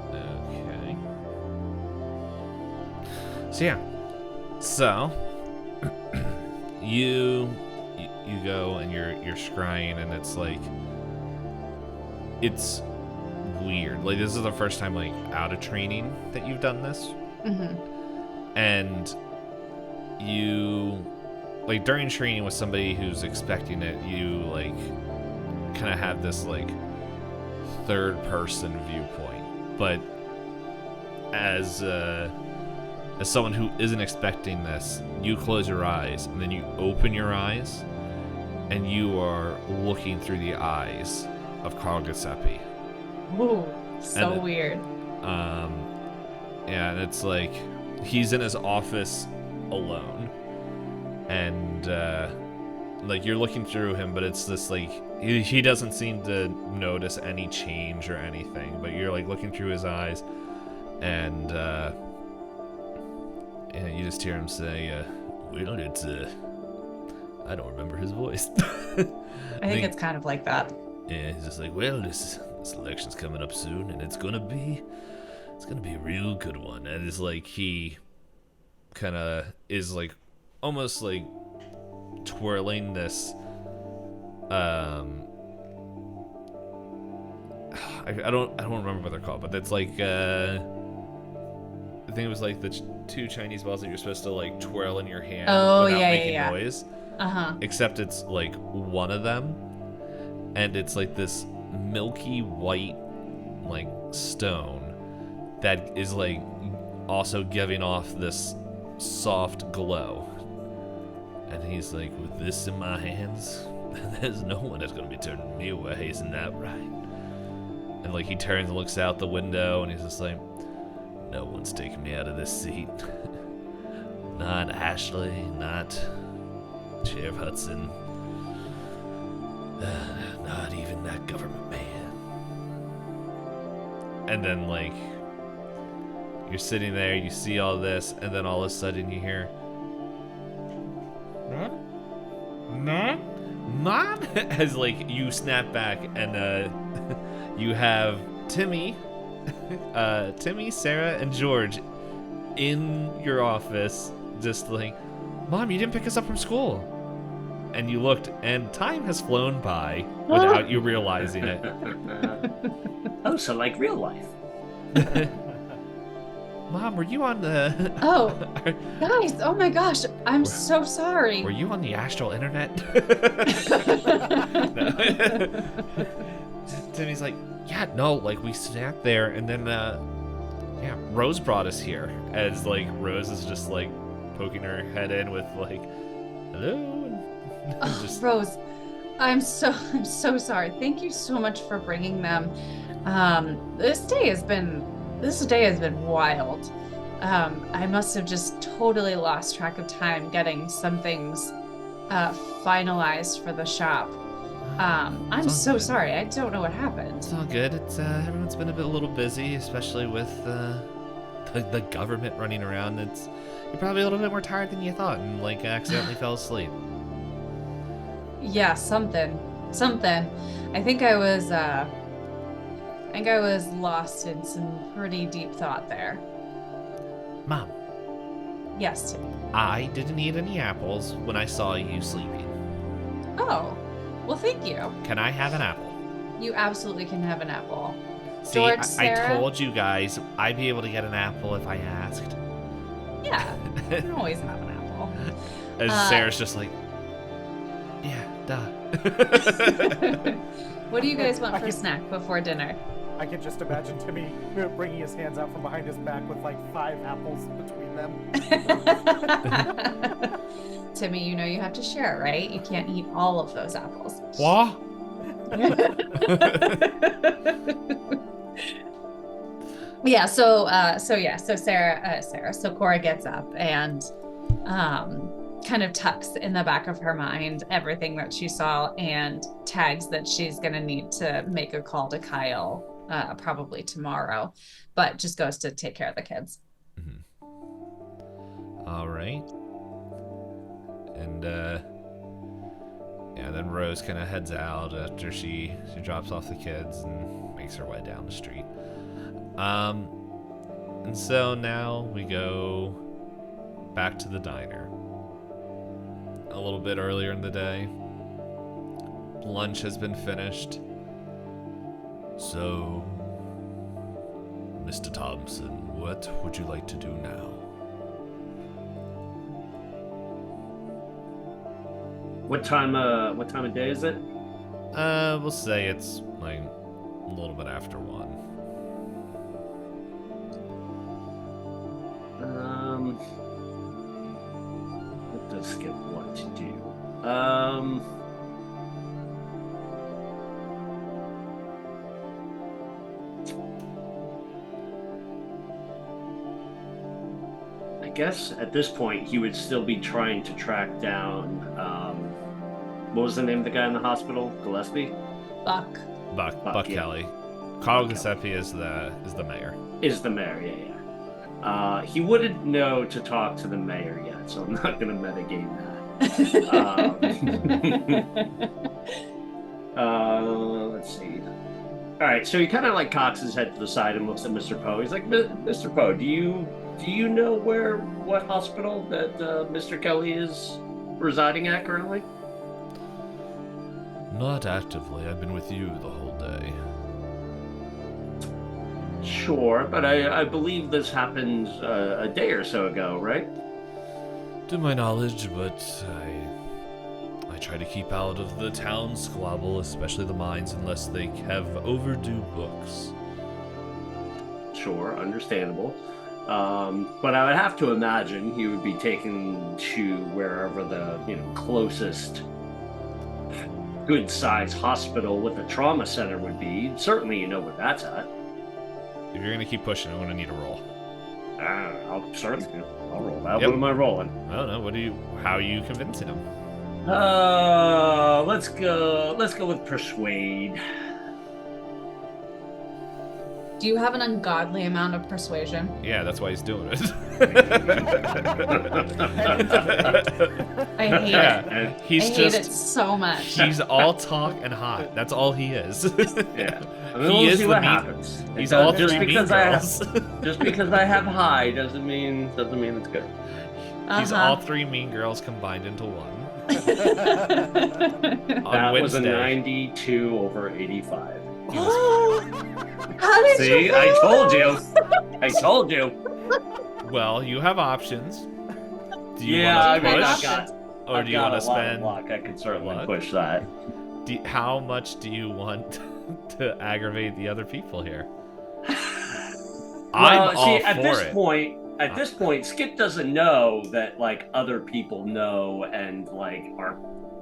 A: Okay. So yeah. So you go and you're scrying, and it's like, it's weird. Like, this is the first time like out of training that you've done this.
B: Mm-hmm.
A: And you, like, during training with somebody who's expecting it, you like kind of have this like third person viewpoint, but as someone who isn't expecting this, you close your eyes and then you open your eyes and you are looking through the eyes of Carl Giuseppe.
B: Ooh, so
A: And
B: weird.
A: Yeah, and it's like he's in his office alone, and like you're looking through him, but it's this like he doesn't seem to notice any change or anything, but you're like looking through his eyes, and you just hear him say, well, it's I don't remember his voice.
B: I think it's kind of like that.
A: Yeah, he's just like, well, this election's coming up soon, and it's gonna be a real good one. And it's like he kind of is like almost like twirling this. I don't remember what they're called, but that's like I think it was like the two Chinese balls that you're supposed to like twirl in your hand without making noise. Except it's like one of them, and it's like this milky white like stone that is like also giving off this soft glow. And he's like, with this in my hands, there's no one that's gonna be turning me away, isn't that right? And like he turns and looks out the window, and he's just like, no one's taking me out of this seat. Not Ashley, not Sheriff Hudson, not even that government man. And then like you're sitting there, you see all this, and then all of a sudden you hear, Mom? As like you snap back, and you have Timmy, Sarah, and George in your office, just like, Mom, you didn't pick us up from school. And you looked, and time has flown by without you realizing it.
C: Oh, so like real life.
A: Mom, were you on the...
B: Oh, guys, oh my gosh, I'm so sorry.
A: Were you on the astral internet? Timmy's like, yeah, no, like, we sat there, and then, yeah, Rose brought us here. As, like, Rose is just, like, poking her head in with, like, hello?
B: Oh,
A: Just...
B: Rose, I'm so sorry. Thank you so much for bringing them. This day has been wild. I must have just totally lost track of time getting some things finalized for the shop. I'm so sorry. I don't know what happened.
A: It's all good. It's everyone's been a little busy, especially with the government running around. You're probably a little bit more tired than you thought, and like accidentally fell asleep.
B: Yeah, something. I think I was lost in some pretty deep thought there.
A: Mom.
B: Yes, Timmy.
A: I didn't eat any apples when I saw you sleeping.
B: Oh, well, thank you.
A: Can I have an apple?
B: You absolutely can have an apple.
A: See,
B: George,
A: I
B: Sarah?
A: told you guys I'd be able to get an apple if I asked.
B: Yeah, you can always have an apple.
A: As Sarah's just like, yeah, duh.
B: What do you guys want for snack before dinner?
D: I can just imagine Timmy bringing his hands out from behind his back with like 5 apples between them.
B: Timmy, you know you have to share, right? You can't eat all of those apples.
A: What?
B: Yeah, so Cora gets up and kind of tucks in the back of her mind everything that she saw and tags that she's gonna need to make a call to Kyle probably tomorrow, but just goes to take care of the kids.
A: Mm-hmm. All right. And yeah, then Rose kind of heads out after she drops off the kids and makes her way down the street. And so now we go back to the diner. A little bit earlier in the day. Lunch has been finished. So, Mr. Thompson, what would you like to do now?
C: What time of day is it?
A: We'll say it's like a little bit after 1.
C: Let us skip what to do. I guess at this point he would still be trying to track down. What was the name of the guy in the hospital? Gillespie?
B: Buck.
A: Buck
C: yeah.
A: Kelly. Carl Giuseppe is the mayor.
C: Is the mayor, yeah. He wouldn't know to talk to the mayor yet, so I'm not going to metagame that. Let's see. All right, so he kind of like cocks his head to the side and looks at Mr. Poe. He's like, Mr. Poe, do you know what hospital that Mr. Kelly is residing at currently?
A: Not actively. I've been with you the whole day.
C: Sure, but I believe this happened a day or so ago, right?
A: To my knowledge, but I try to keep out of the town squabble, especially the mines, unless they have overdue books.
C: Sure, understandable. But I would have to imagine he would be taken to wherever the closest good-sized hospital with a trauma center would be. Certainly, you know where that's at.
A: If you're gonna keep pushing, I'm gonna need a roll.
C: I'll roll that.
A: Yep.
C: What am I rolling?
A: I don't know. How are you convincing him?
C: Let's go with persuade.
B: Do you have an ungodly amount of persuasion?
A: Yeah, that's why he's doing it.
B: I hate it.
A: He's
B: I hate
A: just
B: it so much.
A: he's all talk and hot. That's all he is.
C: Yeah.
A: He is
C: see
A: the
C: what
A: mean.
C: happens.
A: He's all
C: just
A: three mean
C: because
A: girls.
C: just because I have high doesn't mean it's good.
A: He's all 3 mean girls combined into one.
C: That
A: On
C: was a
A: Wednesday.
C: 92 over 85.
B: How did
C: See,
B: you
C: I
B: roll
C: told
B: that?
C: you. I told you.
A: Well, you have options. Do you
C: Yeah, I
A: want to
C: mean,
A: push, or
C: I've
A: do you
C: got
A: want to
C: a lot of
A: spend?
C: luck. I could certainly
A: luck?
C: push that.
A: How much do you want to aggravate the other people here? I'm
C: Well,
A: all
C: see,
A: for
C: at this
A: it.
C: point, Skip doesn't know that like other people know and like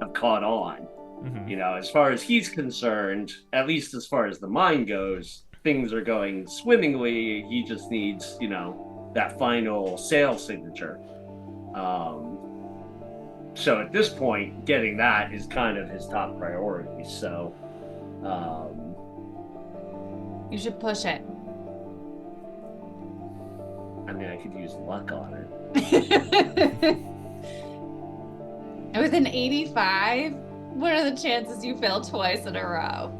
C: have caught on.
A: Mhm.
C: You know, as far as he's concerned, at least as far as the mind goes, things are going swimmingly. He just needs, that final sale signature. So at this point, getting that is kind of his top priority. So,
B: You should push it.
C: I mean, I could use luck on it.
B: With an 85, what are the chances you fail twice in a row?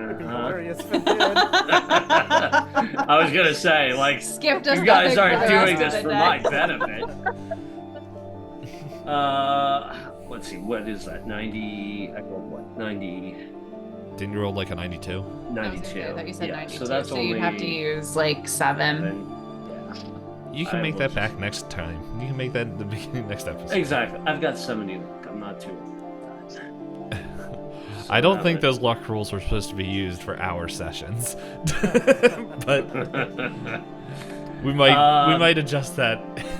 D: It'd be
C: Uh-huh.
D: hilarious if it did.
C: I was gonna say, like,
B: Skip does
C: you guys
B: nothing
C: aren't
B: for the
C: doing
B: rest of
C: this
B: the
C: for
B: day.
C: my benefit. Let's see, what is that? 90. I rolled what? 90.
A: Didn't you roll like a 92?
B: I was gonna
C: 92.
B: say, I thought you said
C: Yeah,
B: 92,
C: so that's only.
B: you'd have to use like 7.
C: Yeah.
A: You can
C: I
A: make
C: will
A: that
C: just-
A: back next time. You can make that in the beginning next episode.
C: Exactly. I've got 70 luck. I'm not too.
A: I don't think those luck rules were supposed to be used for our sessions, but we might adjust that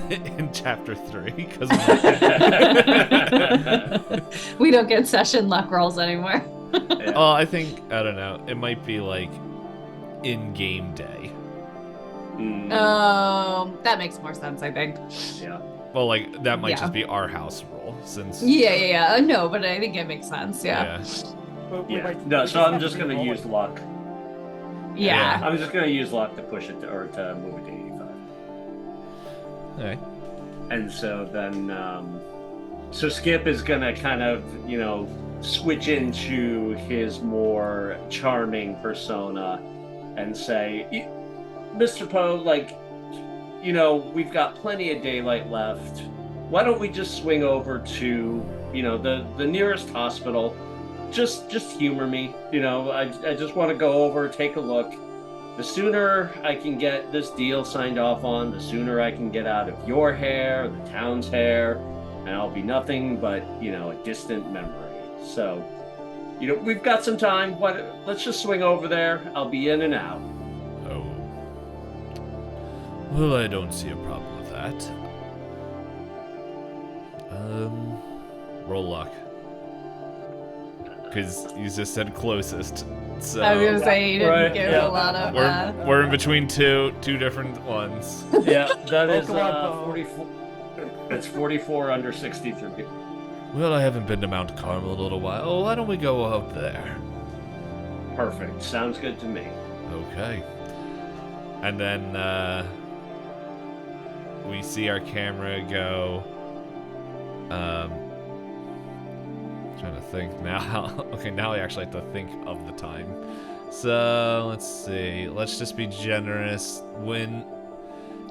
A: in chapter 3 because
B: We don't get session luck rolls anymore.
A: well, I don't know. It might be like in game day.
B: That makes more sense, I think.
C: Yeah.
A: Well, like that might
B: Yeah.
A: just be our house rule since.
B: Yeah. No, but I think it makes sense. Yeah.
D: But we
C: Yeah.
D: might-
C: No,
D: we
C: so
D: just
C: I'm
D: have
C: just
D: to
C: gonna
D: re-roll
C: use
D: it.
C: luck.
B: Yeah.
C: I'm just gonna use luck to push it to move it to 85.
A: All right.
C: And so then, so Skip is gonna kind of, switch into his more charming persona and say, Mr. Poe, like, we've got plenty of daylight left. Why don't we just swing over to, the nearest hospital? Just humor me. I just want to go over, take a look. The sooner I can get this deal signed off on, the sooner I can get out of your hair, the town's hair, and I'll be nothing but, a distant memory. So, we've got some time. Let's just swing over there. I'll be in and out.
A: Oh. Well, I don't see a problem with that. Roll luck. Because you just said closest. So
B: I was gonna say you didn't
C: Right,
B: give
C: yeah.
B: a lot of.
A: we're in between two different ones.
C: Yeah, that
D: Oh,
C: is
D: come on, Bo.
C: 44. It's 44 under 63.
A: Well, I haven't been to Mount Carmel in a little while. Oh, why don't we go up there?
C: Perfect. Sounds good to me.
A: Okay. And then we see our camera go. Trying to think now. Okay, now I actually have to think of the time. So let's see. Let's just be generous. When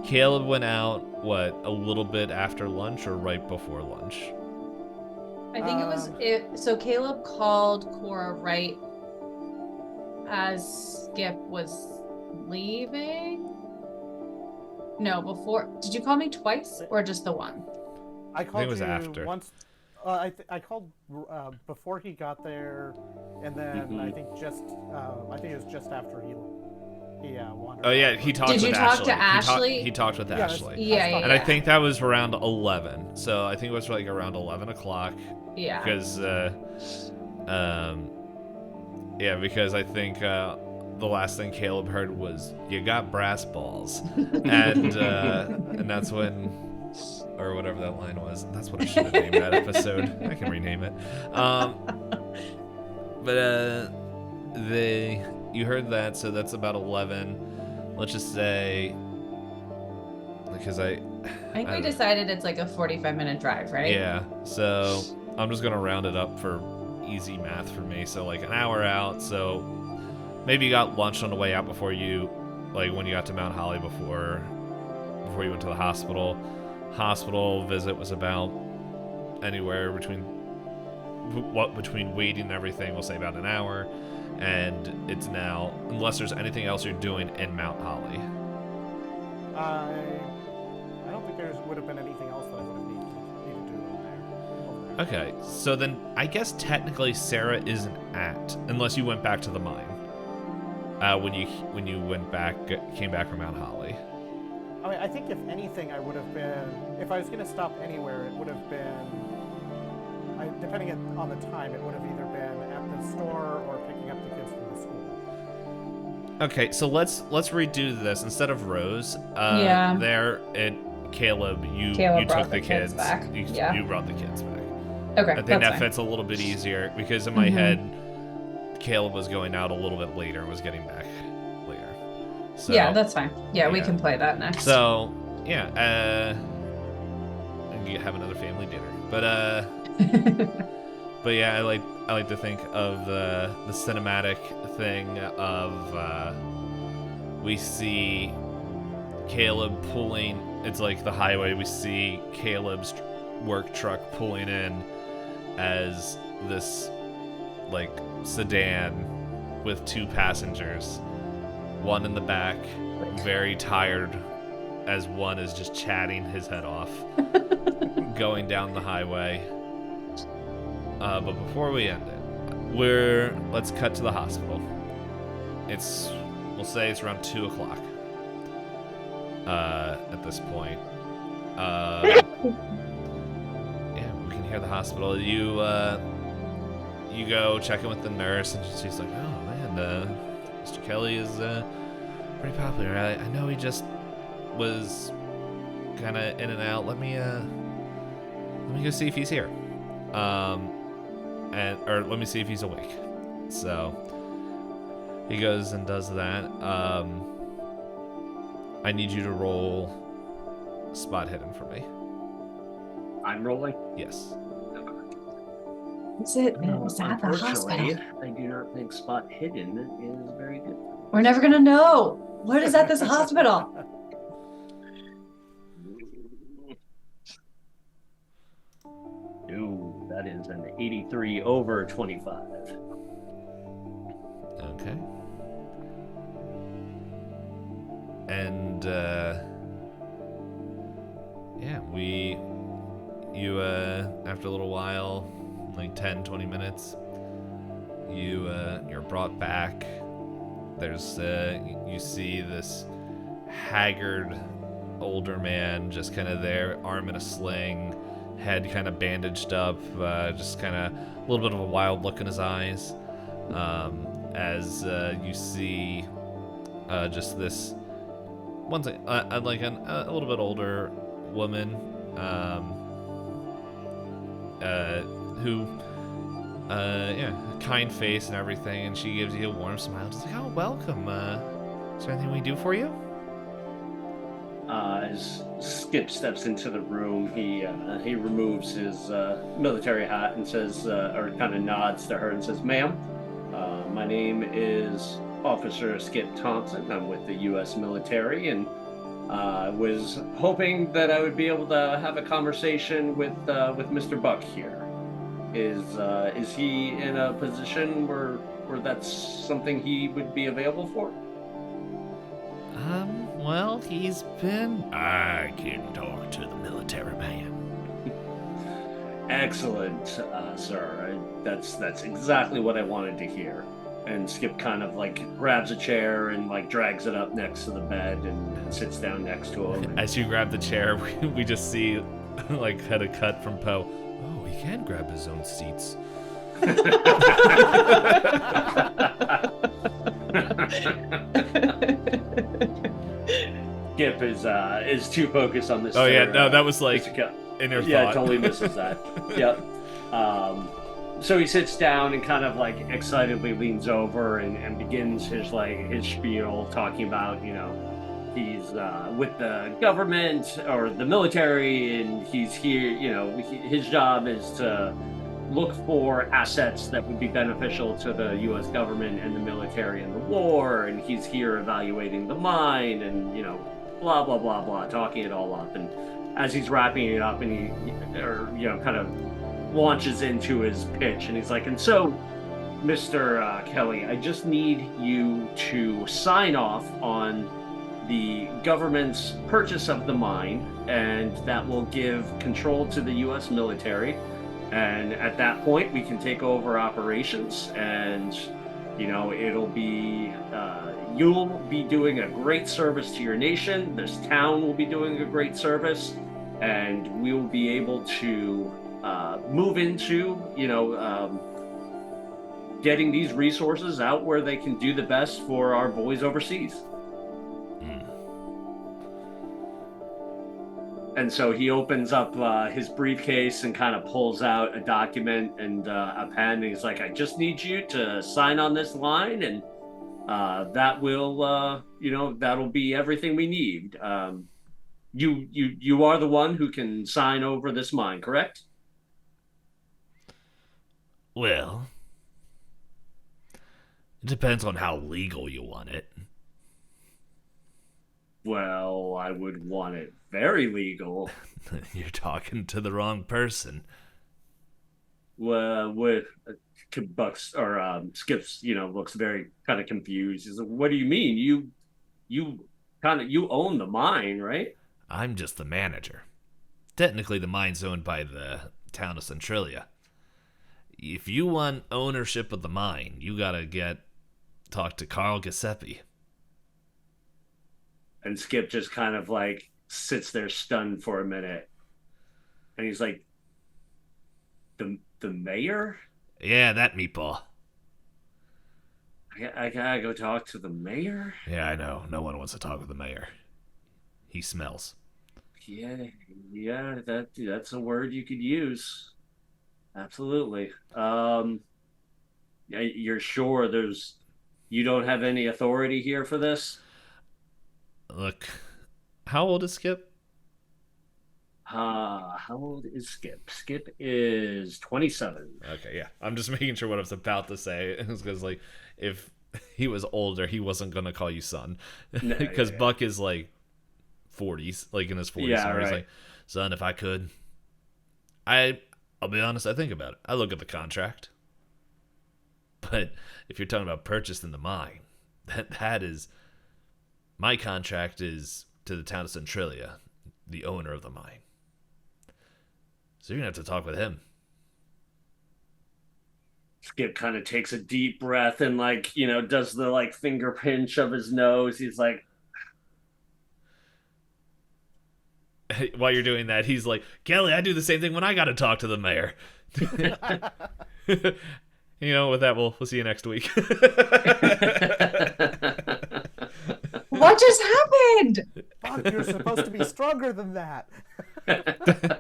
A: Caleb went out, what, a little bit after lunch or right before lunch?
B: I think it was it. So Caleb called Cora right as Skip was leaving. No, before. Did you call me twice or just the one?
D: I called
A: it was
D: you
A: after.
D: once. I called before he got there, and then I think it was just after he wandered.
A: Oh yeah,
D: off.
A: he talked
B: Did
A: with
B: you talk
A: Ashley.
B: to Ashley?
A: He talked with
D: Yeah, that's-
A: Ashley.
B: Yeah.
A: And I think that was around 11. So I think it was like around 11 o'clock.
B: Yeah.
A: Because, because I think the last thing Caleb heard was, "You got brass balls," and that's when, or whatever that line was. That's what I should have named that episode. I can rename it. You heard that, so that's about 11. Let's just say, because
B: I think we decided it's like a 45-minute drive, right?
A: Yeah, so I'm just gonna round it up for easy math for me. So like an hour out. So maybe you got lunch on the way out before you, like when you got to Mount Holly before you went to the hospital. Hospital visit was about anywhere between waiting and everything. We'll say about an hour, and it's now, unless there's anything else you're doing in Mount Holly.
D: I don't think there would have been anything else that I would have needed to do over there.
A: Okay, so then I guess technically Sarah isn't at, unless you went back to the mine. When you went back, came back from Mount Holly.
D: I mean, I think if anything, I would have been, if I was going to stop anywhere, it would have been, depending on the time, it would have either been at the store or picking up the kids from the school.
A: Okay, so let's redo this. Instead of Rose,
B: Yeah.
A: Caleb, you
B: Caleb
A: took the
B: kids
A: kids.
B: back. Yeah.
A: You brought the kids back.
B: Okay,
A: I think
B: that's
A: that
B: fine.
A: fits a little bit easier because in my
B: Mhm.
A: head, Caleb was going out a little bit later and was getting back later. So,
B: Yeah, that's fine. Yeah, we
A: yeah.
B: can play that next.
A: So, yeah, and you have another family dinner. But yeah, I like to think of the cinematic thing of we see Caleb pulling. It's like the highway. We see Caleb's work truck pulling in as this like sedan with two passengers, one in the back, very tired, as one is just chatting his head off, going down the highway. But before we end it, let's cut to the hospital. We'll say it's around 2 o'clock. At this point, yeah, we can hear the hospital. You go check in with the nurse, and she's like, "Oh man, Mr. Kelly is pretty popular. I know he just was kind of in and out. Let me go see if he's here, or let me see if he's awake." So he goes and does that. I need you to roll spot hidden for me.
C: I'm rolling.
A: Yes.
B: Is that the
C: Unfortunately,
B: hospital?
C: I do not think spot hidden is very good.
B: We're never gonna know. What is at this hospital?
C: Ooh, that is an 83 over 25.
A: Okay. And yeah, after a little while, like 10-20 minutes, you're brought back. There's you see this haggard older man just kind of there, arm in a sling, head kind of bandaged up, just kind of a little bit of a wild look in his eyes, as you see just this one thing, like a little bit older woman, who, yeah, kind face and everything, and she gives you a warm smile. Just like, "Oh, welcome. Is there anything we can do for you?"
C: As Skip steps into the room, he removes his military hat and says, or kind of nods to her and says, "Ma'am, my name is Officer Skip Thompson. I'm with the U.S. military, and I was hoping that I would be able to have a conversation with Mr. Buck here. Is he in a position where that's something he would be available for?"
A: Well, he's been... I can talk to the military man.
C: Excellent, sir. That's exactly what I wanted to hear. And Skip kind of like grabs a chair and like drags it up next to the bed and sits down next to him.
A: As you grab the chair, we just see, like, had a cut from Poe. Oh, he can grab his own seats.
C: Skip is too focused on this.
A: Oh yeah, no, that was like in your
C: yeah,
A: thought.
C: totally misses that. Yep. So he sits down and kind of like excitedly leans over and begins his spiel, talking about, you know, he's with the government or the military, and he's here. You know, his job is to look for assets that would be beneficial to the U.S. government and the military in the war, and he's here evaluating the mine, and, you know, blah blah blah blah, talking it all up. And as he's wrapping it up, and he kind of launches into his pitch, and he's like, "And so, Mr. Kelly, I just need you to sign off on the government's purchase of the mine, and that will give control to the U.S. military. And at that point, we can take over operations, and it'll be you'll be doing a great service to your nation. This town will be doing a great service, and we will be able to move into getting these resources out where they can do the best for our boys overseas. And so he opens up his briefcase and kind of pulls out a document and a pen, and he's like, I just need you to sign on this line, and that will that'll be everything we need. You are the one who can sign over this mine, correct?
A: Well, it depends on how legal you want it.
C: Well, I would want it very legal.
A: You're talking to the wrong person.
C: Well, with Bucks or Skips, looks very kind of confused. He's like, "What do you mean? You own the mine, right?"
A: I'm just the manager. Technically, the mine's owned by the town of Centralia. If you want ownership of the mine, you gotta talk to Carl Giuseppe.
C: And Skip just kind of like sits there stunned for a minute, and he's like, "The mayor?
A: Yeah, that meatball.
C: I gotta go talk to the mayor."
A: Yeah, I know. No one wants to talk with the mayor. He smells.
C: Yeah, that's a word you could use. Absolutely. You're sure you don't have any authority here for this?
A: Look, how old is Skip?
C: How old is Skip? Skip is 27.
A: Okay, yeah. I'm just making sure what I was about to say. It was because, like, if he was older, he wasn't going to call you son. Because Buck is, like, 40s, like, in his 40s.
C: Yeah,
A: and
C: right.
A: He's like, son, if I could. I'll be honest, I think about it. I look at the contract. But if you're talking about purchasing the mine, that is... My contract is to the town of Centralia, the owner of the mine. So you're going to have to talk with him.
C: Skip kind of takes a deep breath and, like, does the, like, finger pinch of his nose. He's like...
A: While you're doing that, he's like, Kelly, I do the same thing when I got to talk to the mayor. With that, we'll see you next week.
B: What just happened?
D: Fuck, you're supposed to be stronger than that.
A: The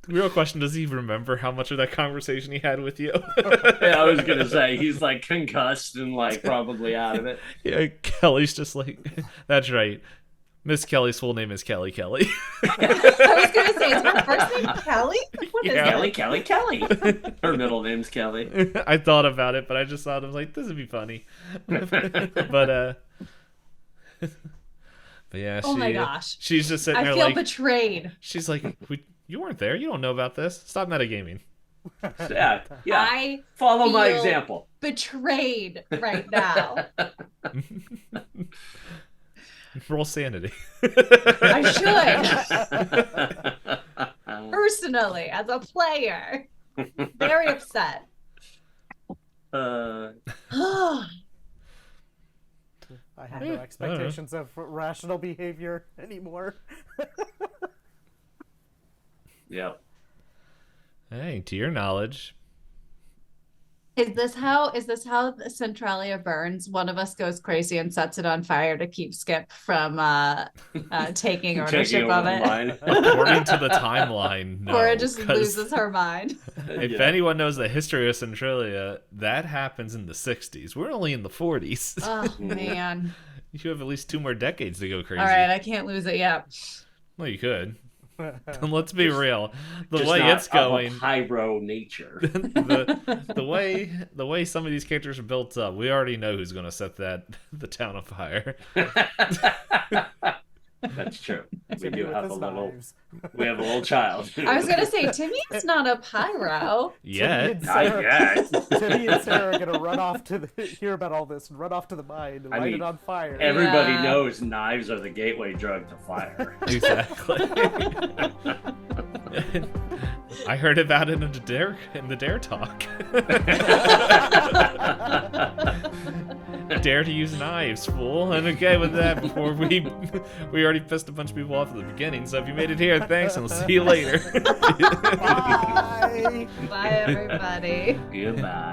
A: real question, does he remember how much of that conversation he had with you?
C: Yeah, I was gonna say he's like concussed and like probably out of it.
A: Yeah, Kelly's just like, that's right. Miss Kelly's full name is Kelly.
B: I was gonna say, is her first name Kelly? What is
A: Yeah.
B: that?
C: Kelly. Her middle name's Kelly.
A: I thought about it, but I just thought, I was like, this would be funny. But yeah,
B: Oh my gosh.
A: she's just sitting
B: I
A: there
B: feel
A: like,
B: betrayed.
A: she's like, you weren't there. You don't know about this. Stop metagaming.
C: Yeah.
B: I
C: Follow my
B: feel
C: example.
B: betrayed right now.
A: Roll sanity.
B: I should. Personally, as a player. Very upset.
D: I have no expectations of rational behavior anymore.
C: Yep.
A: Hey, to your knowledge.
B: Is this how Centralia burns? One of us goes crazy and sets it on fire to keep Skip from taking ownership of it.
A: According to the timeline, no.
B: Or it just
A: 'cause
B: loses her mind.
A: If anyone knows the history of Centralia, that happens in the 60s. We're only in the 40s.
B: Oh, man.
A: You have at least 2 more decades to go crazy.
B: All right, I can't lose it yet.
A: Well, you could. Let's be real. The
C: Just
A: way
C: not
A: it's going,
C: of a pyro nature.
A: the way some of these characters are built up, we already know who's going to set the town on fire.
C: That's true. We
D: Timmy
C: do
D: with
C: have
D: his
C: a little.
D: knives.
C: We have a little child.
B: I was gonna say Timmy's not a pyro.
A: Yeah.
C: Not yet.
D: Timmy and Sarah are gonna run off to hear about all this and run off to the mine and light it on fire.
C: Everybody
B: Yeah.
C: knows knives are the gateway drug to fire.
A: Exactly. I heard about it in the Dare talk. Dare to use knives, fool. And okay with that before we already pissed a bunch of people off at the beginning. So if you made it here, thanks, and we'll see you later.
D: Bye.
B: Bye, everybody.
C: Goodbye.